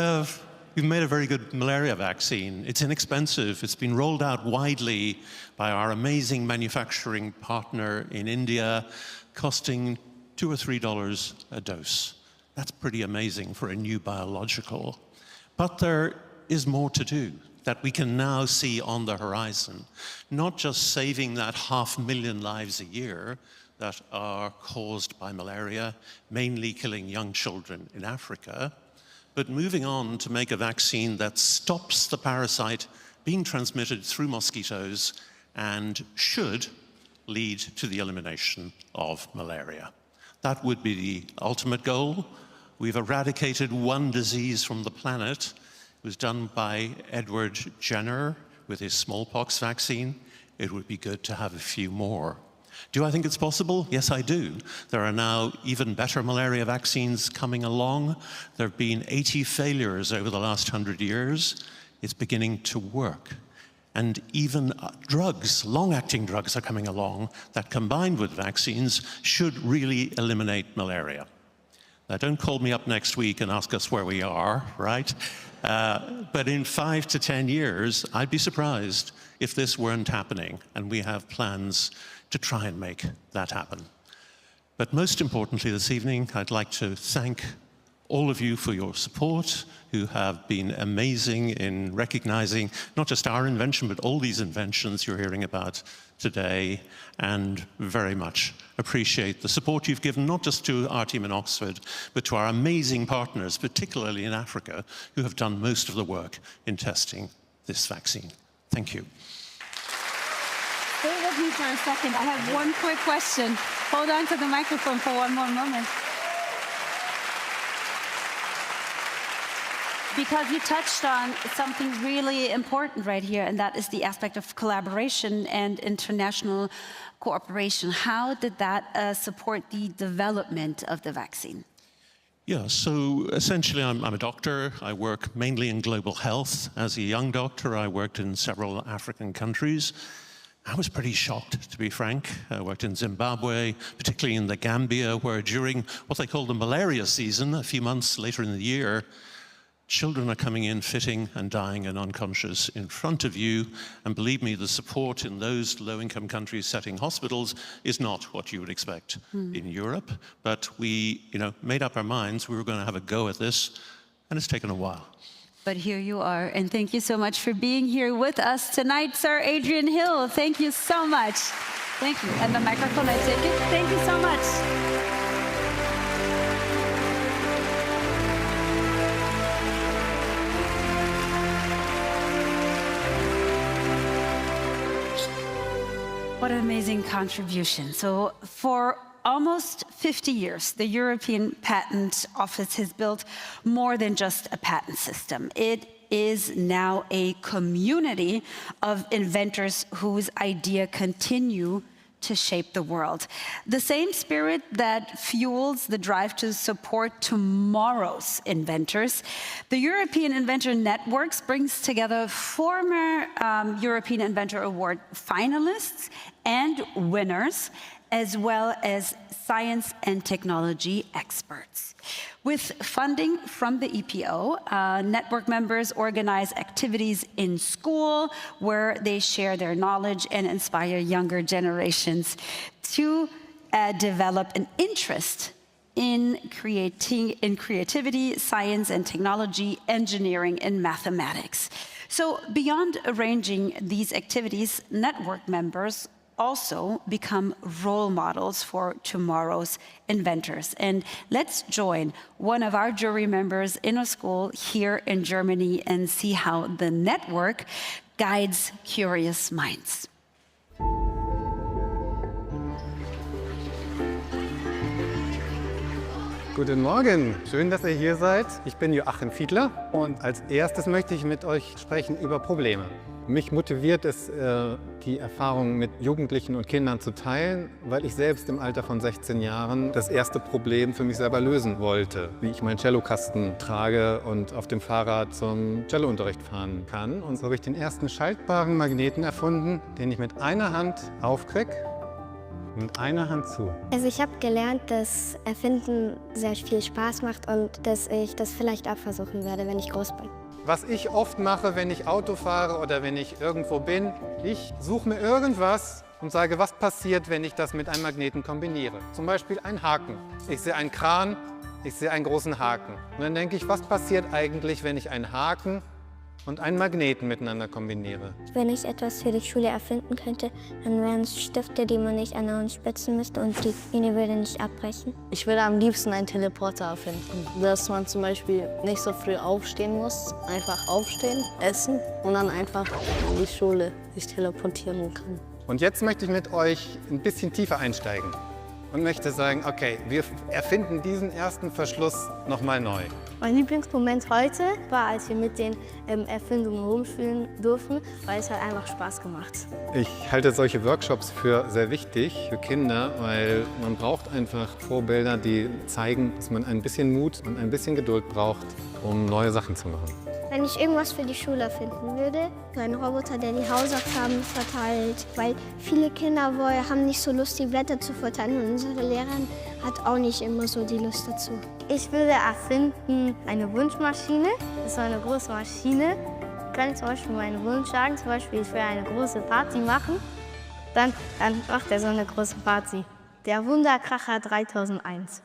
made a very good malaria vaccine. It's inexpensive. It's been rolled out widely by our amazing manufacturing partner in India, costing $2 or $3 a dose. That's pretty amazing for a new biological. But there is more to do that we can now see on the horizon, not just saving that 500,000 lives a year that are caused by malaria, mainly killing young children in Africa, but moving on to make a vaccine that stops the parasite being transmitted through mosquitoes and should lead to the elimination of malaria. That would be the ultimate goal. We've eradicated one disease from the planet. It was done by Edward Jenner with his smallpox vaccine. It would be good to have a few more. Do I think it's possible? Yes, I do. There are now even better malaria vaccines coming along. There have been 80 failures over the last 100 years. It's beginning to work. And even drugs, long-acting drugs are coming along that combined with vaccines should really eliminate malaria. Now, don't call me up next week and ask us where we are, right? But in 5 to 10 years, I'd be surprised if this weren't happening, and we have plans to try and make that happen. But most importantly this evening, I'd like to thank all of you for your support, who have been amazing in recognizing not just our invention, but all these inventions you're hearing about today, and very much appreciate the support you've given, not just to our team in Oxford, but to our amazing partners, particularly in Africa, who have done most of the work in testing this vaccine. Thank you. Stay with me for a second. I have one quick question. Hold on to the microphone for one more moment. Because you touched on something really important right here, and that is the aspect of collaboration and international cooperation. How did that support the development of the vaccine? Yeah, so essentially I'm a doctor. I work mainly in global health. As a young doctor, I worked in several African countries. I was pretty shocked, to be frank. I worked in Zimbabwe, particularly in the Gambia, where during what they call the malaria season, a few months later in the year, children are coming in fitting and dying and unconscious in front of you. And believe me, the support in those low-income countries setting hospitals is not what you would expect in Europe. But we, made up our minds we were going to have a go at this, and it's taken a while. But here you are, and thank you so much for being here with us tonight, Sir Adrian Hill. Thank you so much. Thank you. And the microphone, I take it. Thank you so much. What an amazing contribution. So for almost 50 years, the European Patent Office has built more than just a patent system. It is now a community of inventors whose ideas continue to shape the world. The same spirit that fuels the drive to support tomorrow's inventors. The European Inventor Networks brings together former European Inventor Award finalists and winners, as well as science and technology experts. With funding from the EPO, network members organize activities in school where they share their knowledge and inspire younger generations to develop an interest in creativity, science and technology, engineering, and mathematics. So beyond arranging these activities, network members also become role models for tomorrow's inventors. And let's join one of our jury members in a school here in Germany and see how the network guides curious minds. Guten Morgen, schön, dass ihr hier seid. Ich bin Joachim Fiedler und als erstes möchte ich mit euch sprechen über Probleme. Mich motiviert es, die Erfahrung mit Jugendlichen und Kindern zu teilen, weil ich selbst im Alter von 16 Jahren das erste Problem für mich selber lösen wollte, wie ich meinen Cellokasten trage und auf dem Fahrrad zum Cellounterricht fahren kann. Und so habe ich den ersten schaltbaren Magneten erfunden, den ich mit einer Hand aufkrieg und mit einer Hand zu. Also ich habe gelernt, dass Erfinden sehr viel Spaß macht und dass ich das vielleicht auch versuchen werde, wenn ich groß bin. Was ich oft mache, wenn ich Auto fahre oder wenn ich irgendwo bin, ich suche mir irgendwas und sage, was passiert, wenn ich das mit einem Magneten kombiniere. Zum Beispiel ein Haken. Ich sehe einen Kran, ich sehe einen großen Haken. Und dann denke ich, was passiert eigentlich, wenn ich einen Haken und einen Magneten miteinander kombiniere? Wenn ich etwas für die Schule erfinden könnte, dann wären es Stifte, die man nicht aneinander spitzen müsste und die Linie würde nicht abbrechen. Ich würde am liebsten einen Teleporter erfinden, dass man zum Beispiel nicht so früh aufstehen muss, einfach aufstehen, essen und dann einfach in die Schule sich teleportieren kann. Und jetzt möchte ich mit euch ein bisschen tiefer einsteigen und möchte sagen, okay, wir erfinden diesen ersten Verschluss nochmal neu. Mein Lieblingsmoment heute war, als wir mit den Erfindungen rumspielen durften, weil es hat einfach Spaß gemacht. Ich halte solche Workshops für sehr wichtig für Kinder, weil man braucht einfach Vorbilder, die zeigen, dass man ein bisschen Mut und ein bisschen Geduld braucht, um neue Sachen zu machen. Wenn ich irgendwas für die Schule finden würde, so ein Roboter, der die Hausaufgaben verteilt, weil viele Kinder haben nicht so Lust, die Blätter zu verteilen und unsere Lehrerin hat auch nicht immer so die Lust dazu. Ich würde erfinden eine Wunschmaschine. Das ist so eine große Maschine. Ich kann zum Beispiel meinen Wunsch sagen, zum Beispiel ich will eine große Party machen. Dann macht er so eine große Party. Der Wunderkracher 3001.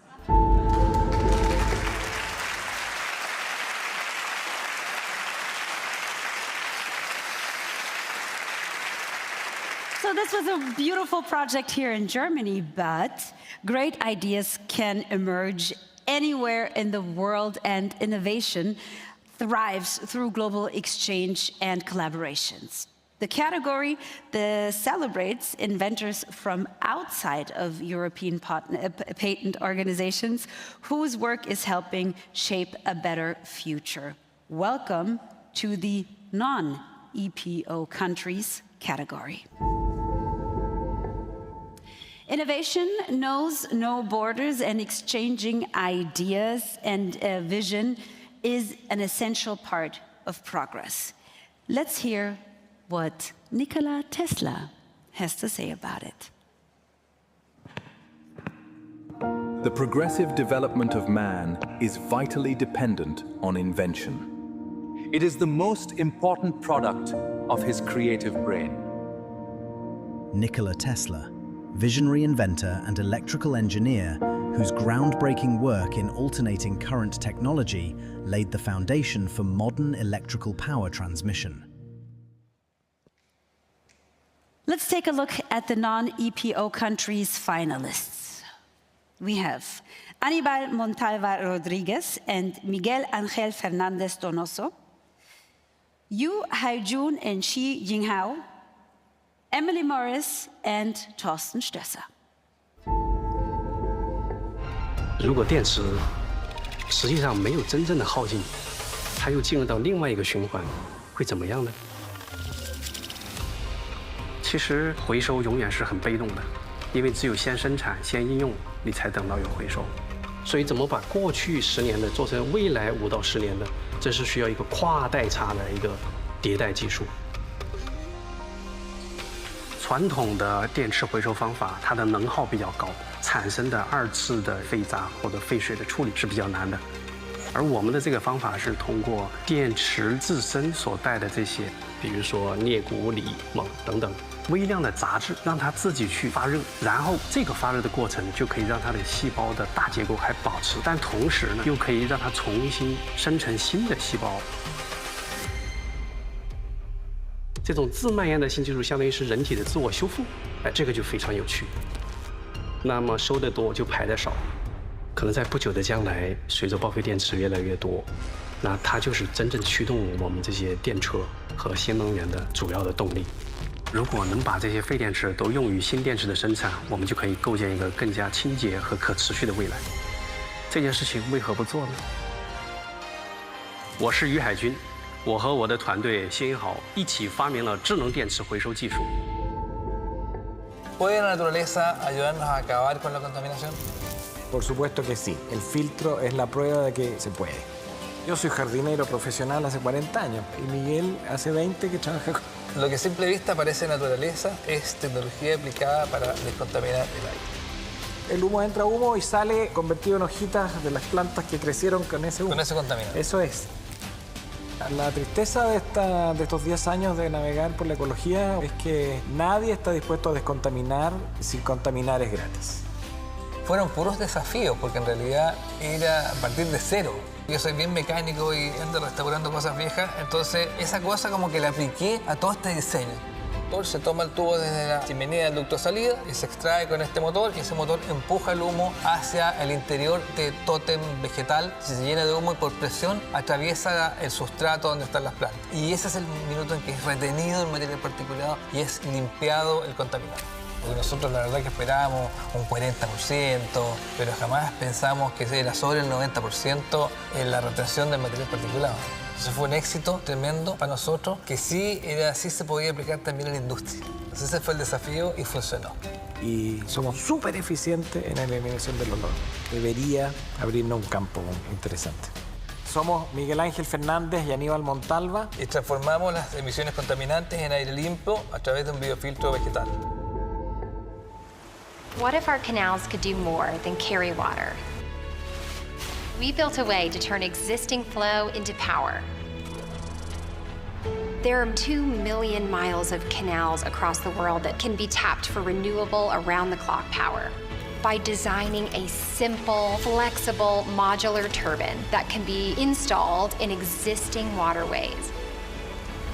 So this was a beautiful project here in Germany, but great ideas can emerge anywhere in the world, and innovation thrives through global exchange and collaborations. The category celebrates inventors from outside of European patent organizations whose work is helping shape a better future. Welcome to the non-EPO countries category. Innovation knows no borders, and exchanging ideas and vision is an essential part of progress. Let's hear what Nikola Tesla has to say about it. The progressive development of man is vitally dependent on invention. It is the most important product of his creative brain. Nikola Tesla, visionary inventor and electrical engineer whose groundbreaking work in alternating current technology laid the foundation for modern electrical power transmission. Let's take a look at the non-EPO countries finalists. We have Aníbal Montalva Rodriguez and Miguel Ángel Fernández Donoso, Yu Haijun and Shi Jinghao, Emily Morris and Thorsten Stösser. 如果电池实际上没有真正的耗尽，它又进入到另外一个循环，会怎么样呢？其实回收永远是很被动的，因为只有先生产、先应用，你才等到有回收。所以怎么把过去10年的做成未来5到10年的，这是需要一个跨代差的一个迭代技术。传统的电池回收方法，它的能耗比较高，产生的2次的废渣或者废水的处理是比较难的。而我们的这个方法是通过电池自身所带的这些，比如说镍、钴、锂、锰等等微量的杂质，让它自己去发热，然后这个发热的过程就可以让它的细胞的大结构还保持，但同时呢，又可以让它重新生成新的细胞。这种自蔓延的新技术，相当于是人体的自我修复，这个就非常有趣。那么收得多就排得少，可能在不久的将来，随着报废电池越来越多，那它就是真正驱动我们这些电车和新能源的主要的动力。如果能把这些废电池都用于新电池的生产，我们就可以构建一个更加清洁和可持续的未来。这件事情为何不做呢？我是于海军，我和我的团队新豪一起发明了智能电池回收技术。¿Puede la naturaleza ayudarnos a acabar con la contaminación? Por supuesto que sí. El filtro es la prueba de que se puede. Yo soy jardinero profesional hace 40 años y Miguel hace 20 que trabaja con... Lo que a simple vista parece naturaleza es tecnología aplicada para descontaminar el aire. El humo entra humo y sale convertido en hojitas de las plantas que crecieron con ese humo. Con ese contaminante. Eso es. La tristeza de estos 10 años de navegar por la ecología es que nadie está dispuesto a descontaminar si contaminar es gratis. Fueron puros desafíos, porque en realidad era partir de cero. Yo soy bien mecánico y ando restaurando cosas viejas, entonces esa cosa como que la apliqué a todo este diseño. Se toma el tubo desde la chimenea del ducto de salida y se extrae con este motor, y ese motor empuja el humo hacia el interior del tótem vegetal. Se llena de humo y por presión atraviesa el sustrato donde están las plantas. Y ese es el minuto en que es retenido el material particulado y es limpiado el contaminante. Porque nosotros la verdad que esperábamos un 40%, pero jamás pensamos que era sobre el 90% en la retención del material particulado. Entonces fue un éxito tremendo para nosotros, que sí se podía aplicar también en la industria. Entonces ese fue el desafío y funcionó. Y somos súper eficientes en la eliminación del olor. Debería abrirnos un campo interesante. Somos Miguel Ángel Fernández y Aníbal Montalva. Y transformamos las emisiones contaminantes en aire limpio a través de un biofiltro vegetal. What if our canals could do more than carry water? We built a way to turn existing flow into power. There are 2 million miles of canals across the world that can be tapped for renewable around-the-clock power. By designing a simple, flexible, modular turbine that can be installed in existing waterways.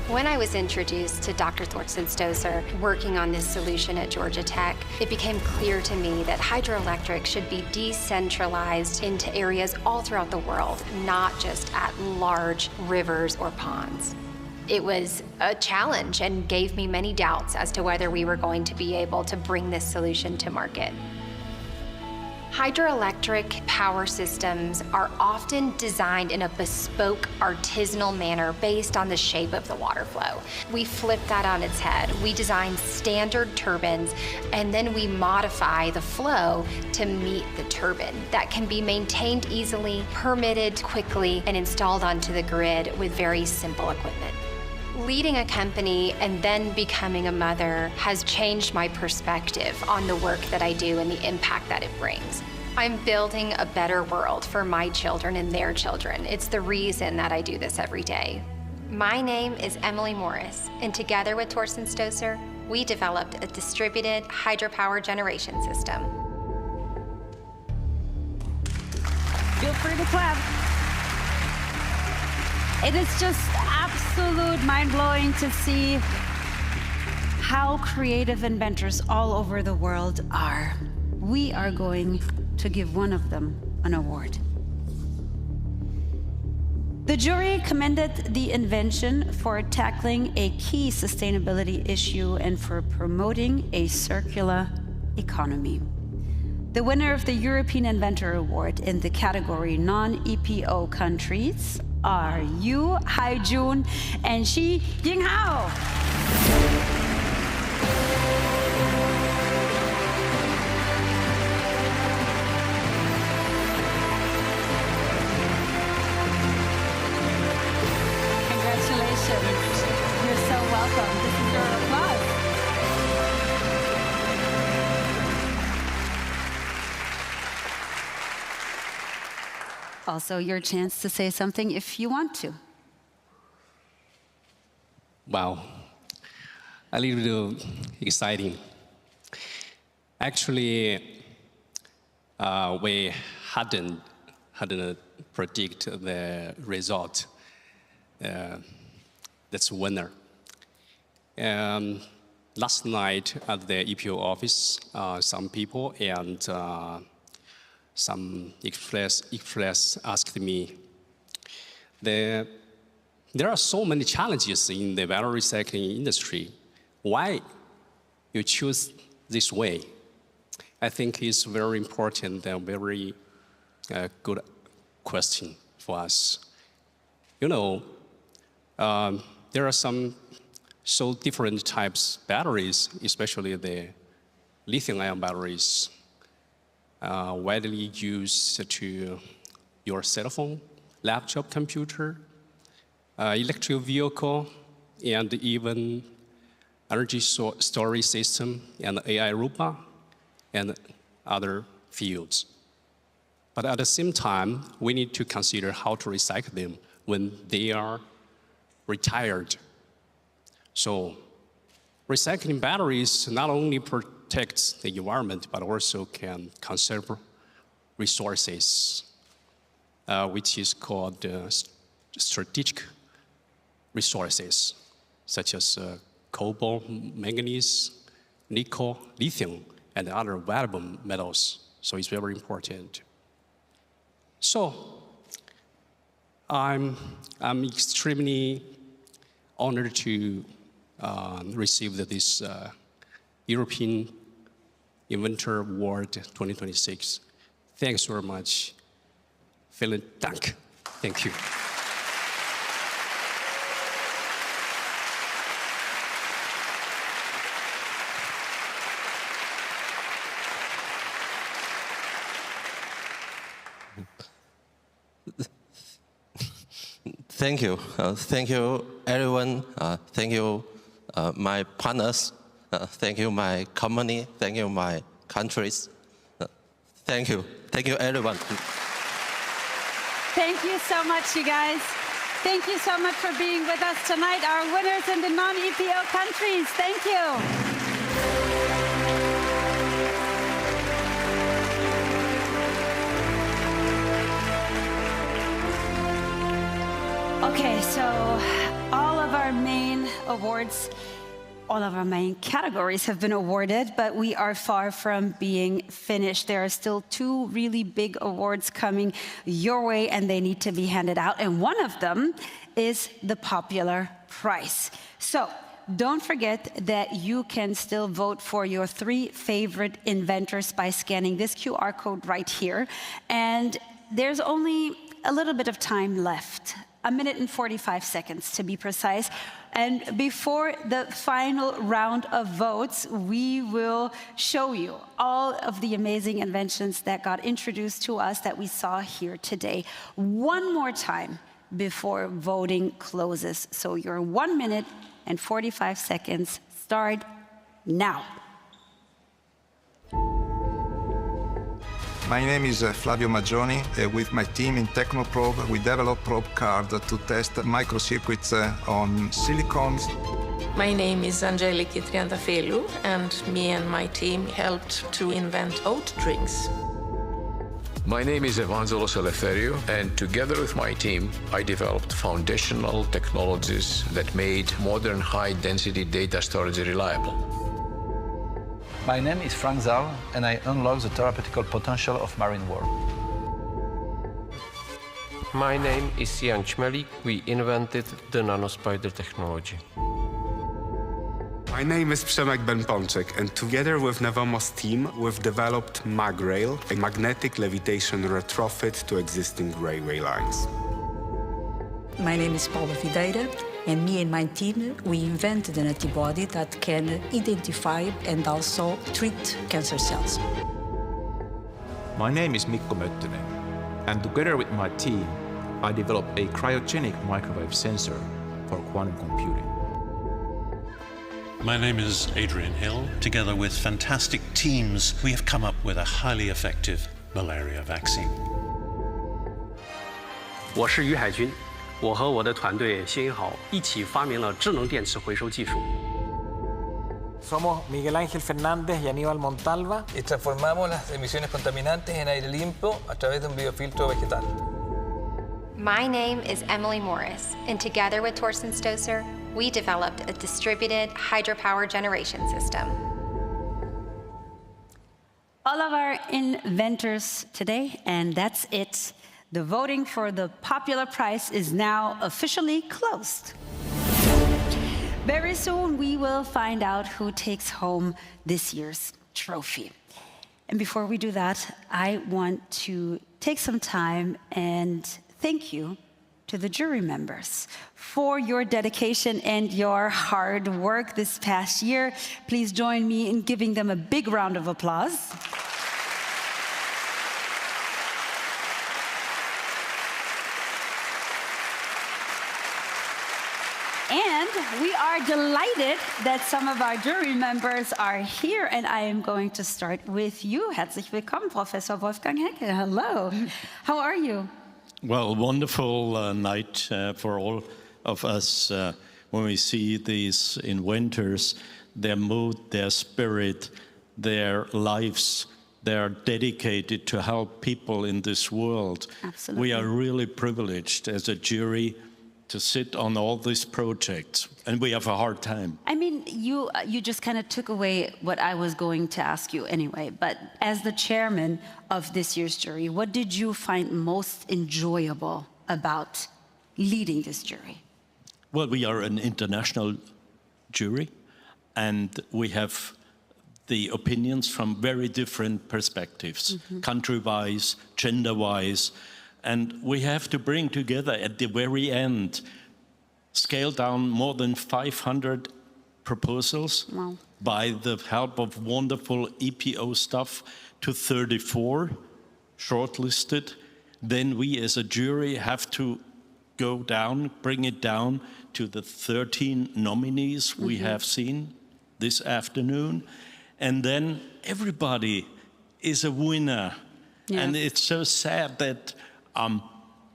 When I was introduced to Dr. Thorsten Stoser working on this solution at Georgia Tech, it became clear to me that hydroelectric should be decentralized into areas all throughout the world, not just at large rivers or ponds. It was a challenge and gave me many doubts as to whether we were going to be able to bring this solution to market. Hydroelectric power systems are often designed in a bespoke, artisanal manner based on the shape of the water flow. We flip that on its head. We design standard turbines, and then we modify the flow to meet the turbine that can be maintained easily, permitted quickly, and installed onto the grid with very simple equipment. Leading a company and then becoming a mother has changed my perspective on the work that I do and the impact that it brings. I'm building a better world for my children and their children. It's the reason that I do this every day. My name is Emily Morris, and together with Thorsten Stoser, we developed a distributed hydropower generation system. Feel free to clap. It is just absolute mind-blowing to see how creative inventors all over the world are. We are going to give one of them an award. The jury commended the invention for tackling a key sustainability issue and for promoting a circular economy. The winner of the European Inventor Award in the category non-EPO countries are Yu Haijun and Shi Yinghao. Congratulations. You're so welcome. This is your applause. Also, your chance to say something if you want to. Wow, a little exciting. Actually, we hadn't predict the result. That's winner. Last night at the EPO office, some people and some express asked me, there are so many challenges in the battery recycling industry. Why you choose this way? I think it's very important and very good question for us. You know, there are some so different types batteries, especially the lithium-ion batteries, widely used to your cell phone, laptop, computer, electric vehicle, and even energy storage system and AI robot and other fields. But at the same time, we need to consider how to recycle them when they are retired. So recycling batteries not only protects the environment, but also can conserve resources, which is called strategic resources, such as cobalt, manganese, nickel, lithium, and other valuable metals. So it's very important. So I'm extremely honored to receive this European Inventor Award 2026. Thanks very much. Vielen Dank. Thank you. Thank you. Thank you, everyone. Thank you, my partners. Thank you, my company. Thank you, my countries. Thank you. Thank you, everyone. Thank you so much, you guys. Thank you so much for being with us tonight, our winners in the non-EPO countries. Thank you. Okay, so all of our main awards, all of our main categories have been awarded, but we are far from being finished. There are still 2 really big awards coming your way, and they need to be handed out. And one of them is the popular prize. So don't forget that you can still vote for your 3 favorite inventors by scanning this QR code right here. And there's only a little bit of time left. 1 minute and 45 seconds to be precise. And before the final round of votes, we will show you all of the amazing inventions that got introduced to us that we saw here today. One more time before voting closes. So your 1 minute and 45 seconds start now. My name is Flavio Maggioni. With my team in Technoprobe, we developed probe card to test microcircuits on silicons. My name is Angeliki Triantafylou, and me and my team helped to invent oat drinks. My name is Evangelos Eleftheriou, and together with my team, I developed foundational technologies that made modern high-density data storage reliable. My name is Frank Zal, and I unlock the therapeutical potential of marine world. My name is Jan Chmelik. We invented the nanospider technology. My name is Przemek Ben-Pączek, and together with Nevomos team, we've developed MagRail, a magnetic levitation retrofit to existing railway lines. My name is Paula Videira, and me and my team, we invented an antibody that can identify and also treat cancer cells. My name is Mikko Möttönen, and together with my team, I developed a cryogenic microwave sensor for quantum computing. My name is Adrian Hill. Together with fantastic teams, we have come up with a highly effective malaria vaccine. 我是于海军，我和我的团队谢英豪一起发明了智能电池回收技术。 Somos Miguel Ángel Fernández y Aníbal Montalva. Y transformamos las emisiones contaminantes en aire limpio a través de un biofiltro vegetal. My name is Emily Morris, and together with Torsten Stoser, we developed a distributed hydropower generation system. All of our inventors today, and that's it. The voting for the popular prize is now officially closed. Very soon, we will find out who takes home this year's trophy. And before we do that, I want to take some time and thank you to the jury members for your dedication and your hard work this past year. Please join me in giving them a big round of applause. And we are delighted that some of our jury members are here, and I am going to start with you. Herzlich willkommen, Professor Wolfgang Hecke. Hello. How are you? Well, wonderful night for all of us when we see these inventors, their mood, their spirit, their lives. They are dedicated to help people in this world. Absolutely. We are really privileged as a jury to sit on all these projects, and we have a hard time. I mean, you just kind of took away what I was going to ask you anyway, but as the chairman of this year's jury, what did you find most enjoyable about leading this jury? Well, we are an international jury, and we have the opinions from very different perspectives, country-wise, gender-wise, and we have to bring together at the very end, scale down more than 500 proposals by the help of wonderful EPO stuff to 34 shortlisted. Then we as a jury have to bring it down to the 13 nominees we have seen this afternoon. And then everybody is a winner. Yes. And it's so sad that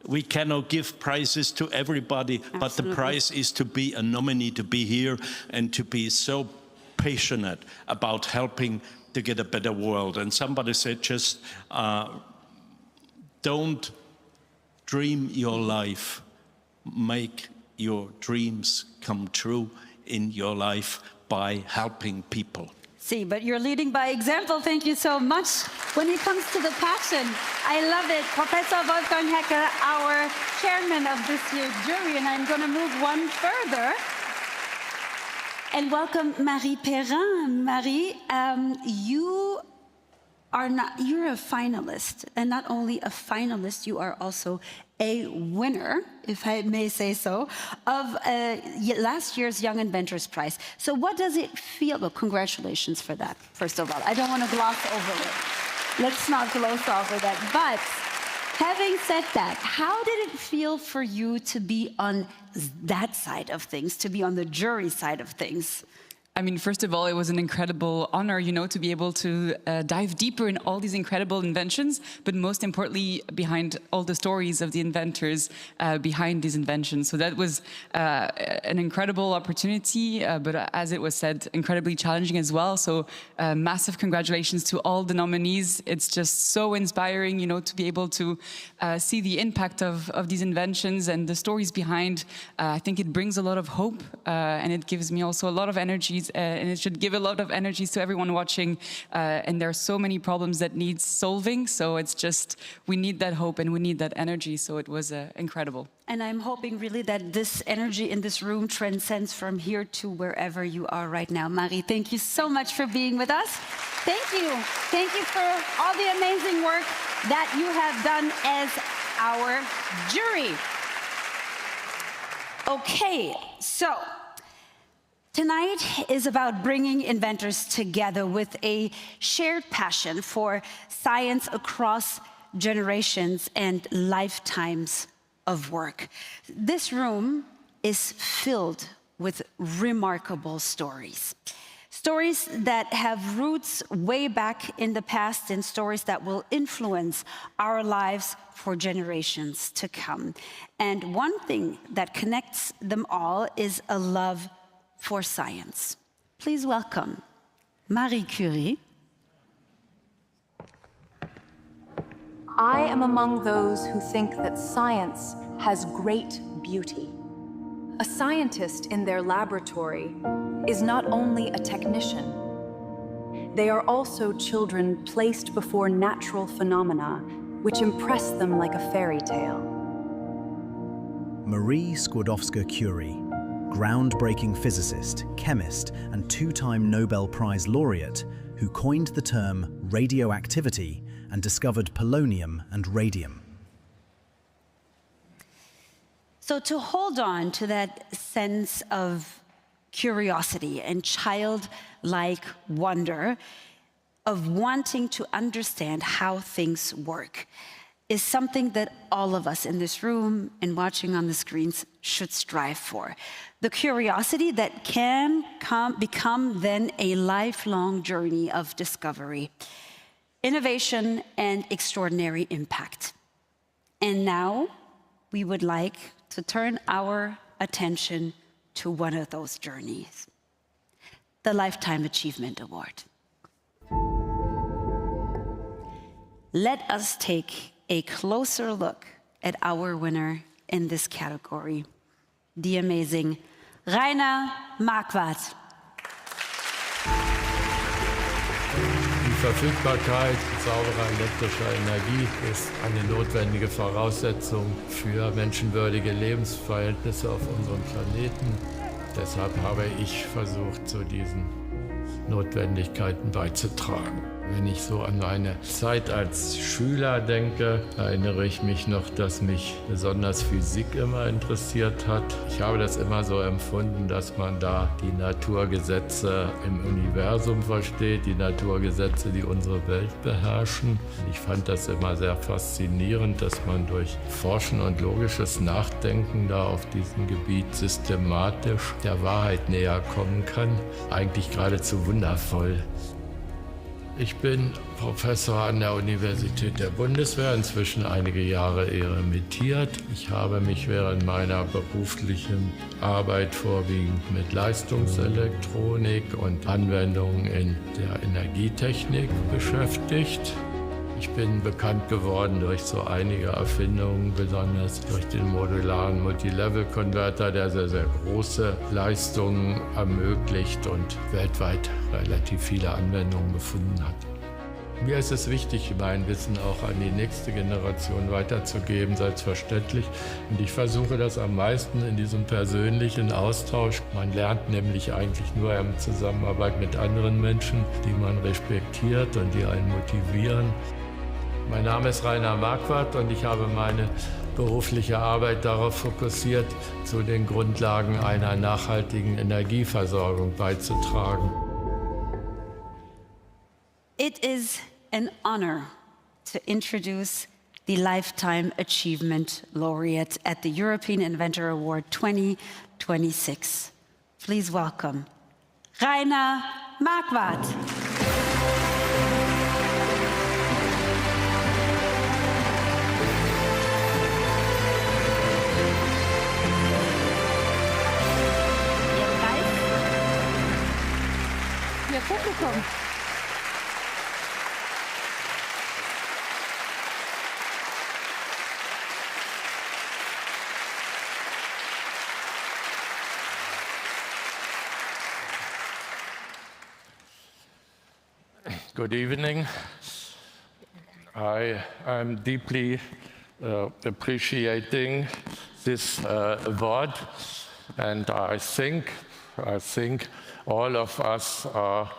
we cannot give prizes to everybody, but the prize is to be a nominee, to be here, and to be so passionate about helping to get a better world. And somebody said just don't dream your life, make your dreams come true in your life by helping people. See, but you're leading by example. Thank you so much. When it comes to the passion, I love it. Professor Wolfgang Hecke, our chairman of this year's jury, and I'm going to move one further and welcome Marie Perrin. Marie, you're a finalist, and not only a finalist, you are also a winner, if I may say so, of last year's Young Inventors Prize. So what does it feel? Well, congratulations for that, first of all. I don't want to gloss over it. Let's not gloss over that. But having said that, how did it feel for you to be on that side of things, to be on the jury side of things? I mean, first of all, it was an incredible honor, to be able to dive deeper in all these incredible inventions, but most importantly, behind all the stories of the inventors behind these inventions. So that was an incredible opportunity, but as it was said, incredibly challenging as well. So massive congratulations to all the nominees. It's just so inspiring, to be able to see the impact of these inventions and the stories behind. I think it brings a lot of hope, and it gives me also a lot of energy. And it should give a lot of energies to everyone watching. And there are so many problems that need solving. So it's just, we need that hope and we need that energy. So it was incredible. And I'm hoping really that this energy in this room transcends from here to wherever you are right now. Marie, thank you so much for being with us. Thank you. Thank you for all the amazing work that you have done as our jury. Okay, so tonight is about bringing inventors together with a shared passion for science across generations and lifetimes of work. This room is filled with remarkable stories. Stories that have roots way back in the past and stories that will influence our lives for generations to come. And one thing that connects them all is a love for science. Please welcome Marie Curie. I am among those who think that science has great beauty. A scientist in their laboratory is not only a technician. They are also children placed before natural phenomena, which impress them like a fairy tale. Marie Skłodowska-Curie, groundbreaking physicist, chemist, and two-time Nobel Prize laureate who coined the term radioactivity and discovered polonium and radium. So to hold on to that sense of curiosity and childlike wonder of wanting to understand how things work is something that all of us in this room and watching on the screens should strive for. The curiosity that can become then a lifelong journey of discovery, innovation, and extraordinary impact. And now we would like to turn our attention to one of those journeys, the Lifetime Achievement Award. Let us take a closer look at our winner in this category, the amazing Rainer Marquardt. Die Verfügbarkeit sauberer elektrischer Energie ist eine notwendige Voraussetzung für menschenwürdige Lebensverhältnisse auf unserem Planeten. Deshalb habe ich versucht, zu diesen Notwendigkeiten beizutragen. Wenn ich so an meine Zeit als Schüler denke, erinnere ich mich noch, dass mich besonders Physik immer interessiert hat. Ich habe das immer so empfunden, dass man da die Naturgesetze im Universum versteht, die Naturgesetze, die unsere Welt beherrschen. Ich fand das immer sehr faszinierend, dass man durch Forschen und logisches Nachdenken da auf diesem Gebiet systematisch der Wahrheit näher kommen kann. Eigentlich geradezu wundervoll. Ich bin Professor an der Universität der Bundeswehr, inzwischen einige Jahre emeritiert. Ich habe mich während meiner beruflichen Arbeit vorwiegend mit Leistungselektronik und Anwendungen in der Energietechnik beschäftigt. Ich bin bekannt geworden durch so einige Erfindungen, besonders durch den modularen Multilevel-Converter, der sehr, sehr große Leistungen ermöglicht und weltweit relativ viele Anwendungen gefunden hat. Mir ist es wichtig, mein Wissen auch an die nächste Generation weiterzugeben, selbstverständlich. Und ich versuche das am meisten in diesem persönlichen Austausch. Man lernt nämlich eigentlich nur in Zusammenarbeit mit anderen Menschen, die man respektiert und die einen motivieren. Mein Name ist Rainer Marquardt und ich habe meine berufliche Arbeit darauf fokussiert, zu den Grundlagen einer nachhaltigen Energieversorgung beizutragen. It is an honor to introduce the Lifetime Achievement Laureate at the European Inventor Award 2026. Please welcome Rainer Marquardt. Ihr Publikum. Good evening. I am deeply appreciating this award, and I think all of us are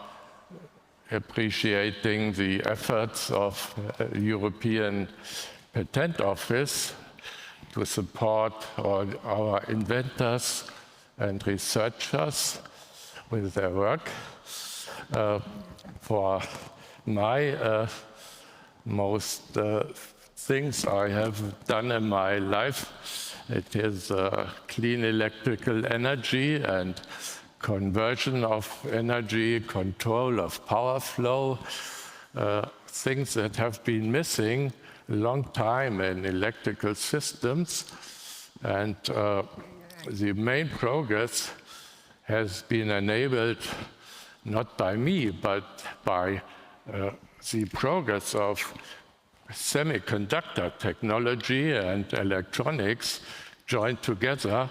appreciating the efforts of European Patent Office to support all our inventors and researchers with their work. For my most things I have done in my life, it is clean electrical energy and conversion of energy, control of power flow, things that have been missing a long time in electrical systems. And the main progress has been enabled not by me, but by the progress of semiconductor technology and electronics joined together.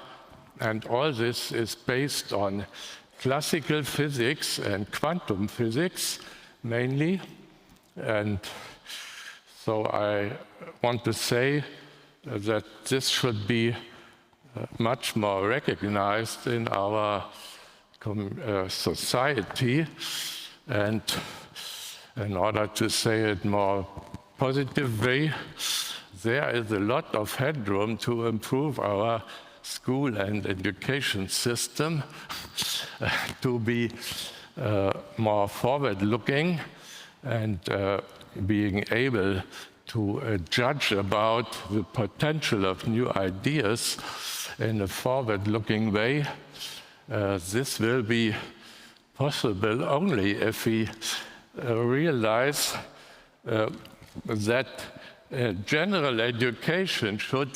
And all this is based on classical physics and quantum physics mainly. And so I want to say that this should be much more recognized in our society. And in order to say it more positive way, there is a lot of headroom to improve our school and education system to be more forward-looking and being able to judge about the potential of new ideas in a forward-looking way. This will be possible only if we realize that general education should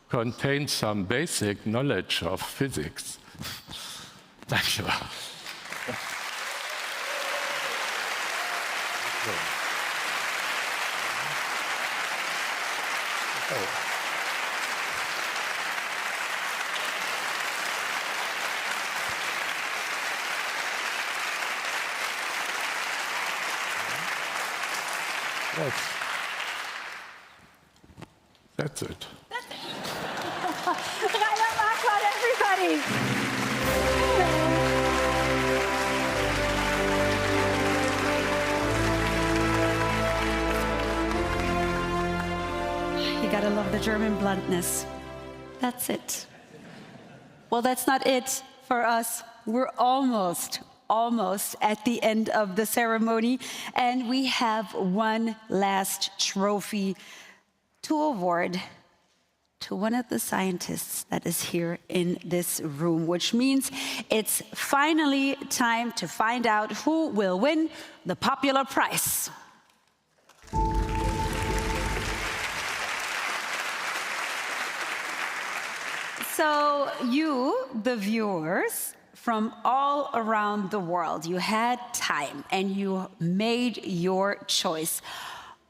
contain some basic knowledge of physics. Thank you. That's it. Rainer Marquardt, everybody. You gotta love the German bluntness. That's it. Well, that's not it for us. We're almost at the end of the ceremony, and we have one last trophy to award to one of the scientists that is here in this room, which means it's finally time to find out who will win the popular prize. So you, the viewers, from all around the world, you had time and you made your choice.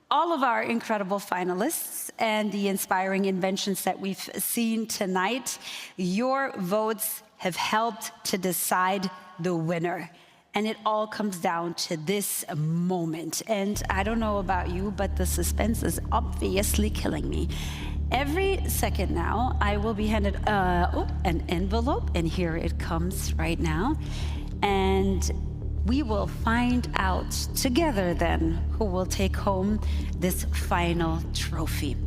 All of our incredible finalists and the inspiring inventions that we've seen tonight, your votes have helped to decide the winner. And it all comes down to this moment. And I don't know about you, but the suspense is obviously killing me. Every second now, I will be handed an envelope, and here it comes right now. And we will find out together then who will take home this final trophy.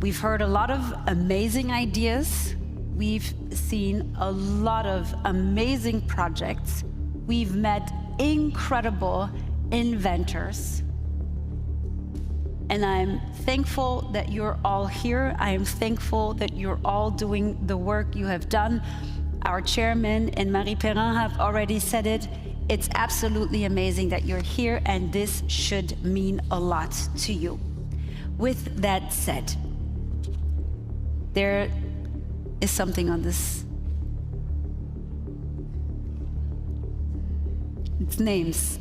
We've heard a lot of amazing ideas. We've seen a lot of amazing projects. We've met incredible inventors. And I'm thankful that you're all here. I am thankful that you're all doing the work you have done. Our chairman and Marie Perrin have already said it. It's absolutely amazing that you're here, and this should mean a lot to you. With that said, there is something on this. It's names.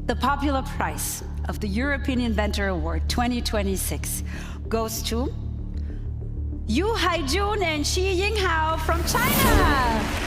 The popular prize of the European Inventor Award 2026 goes to Yu Haijun and Shi Yinghao from China.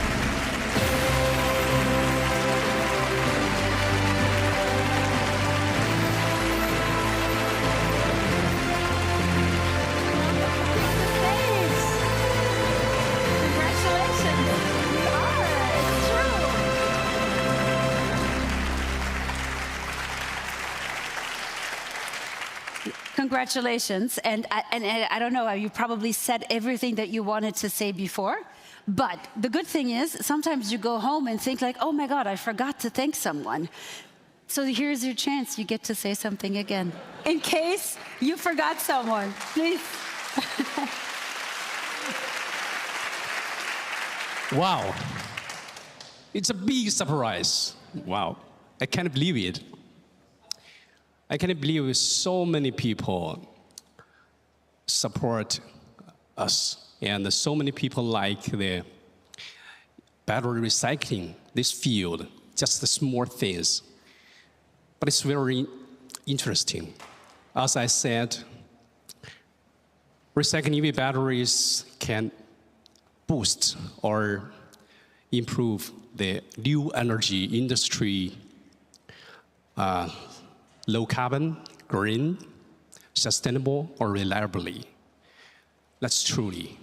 Congratulations, and I don't know, you probably said everything that you wanted to say before, but the good thing is, sometimes you go home and think like, oh my God, I forgot to thank someone. So here's your chance, you get to say something again. In case you forgot someone, please. Wow, it's a big surprise. Wow, I can't believe it. I can't believe so many people support us, and so many people like the battery recycling, this field, just the small things. But it's very interesting. As I said, recycling EV batteries can boost or improve the new energy industry, low carbon, green, sustainable, or reliably. That's truly.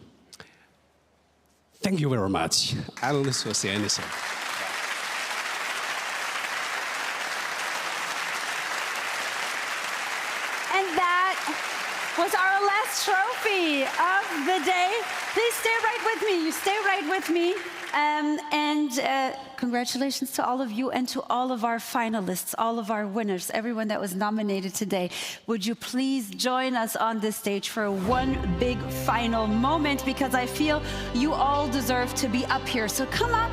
Thank you very much. I don't need to say anything. And that was our last trophy of the day. Please stay right with me. You stay right with me. Congratulations to all of you and to all of our finalists, all of our winners, everyone that was nominated today. Would you please join us on this stage for one big final moment, because I feel you all deserve to be up here. So come up,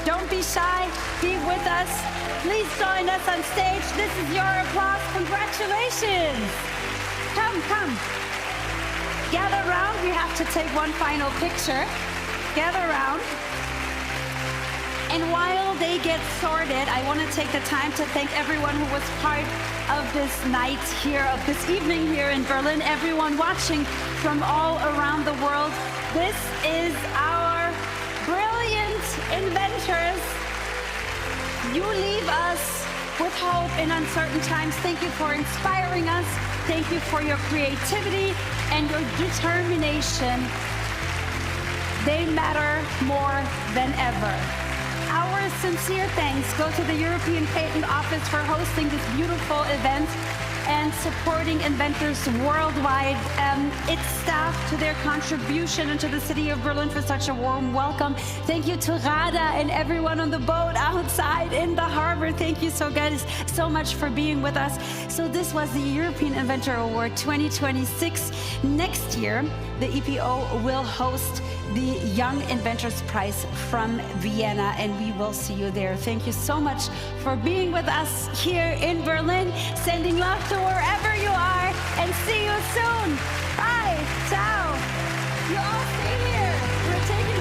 don't be shy, be with us. Please join us on stage. This is your applause. Congratulations. Come. Gather around. We have to take one final picture. Gather around. And while they get sorted, I want to take the time to thank everyone who was part of this night here, of this evening here in Berlin, everyone watching from all around the world. This is our brilliant inventors. You leave us with hope in uncertain times. Thank you for inspiring us. Thank you for your creativity and your determination. They matter more than ever. Our sincere thanks go to the European Patent Office for hosting this beautiful event. and supporting inventors worldwide. Its staff to their contribution and to the city of Berlin for such a warm welcome. Thank you to Rada and everyone on the boat outside in the harbor. Thank you so much for being with us. So this was the European Inventor Award 2026. Next year, the EPO will host the Young Inventors Prize from Vienna, and we will see you there. Thank you so much for being with us here in Berlin. Sending love to wherever you are, and see you soon. Bye. Ciao. You all stay here. We're taking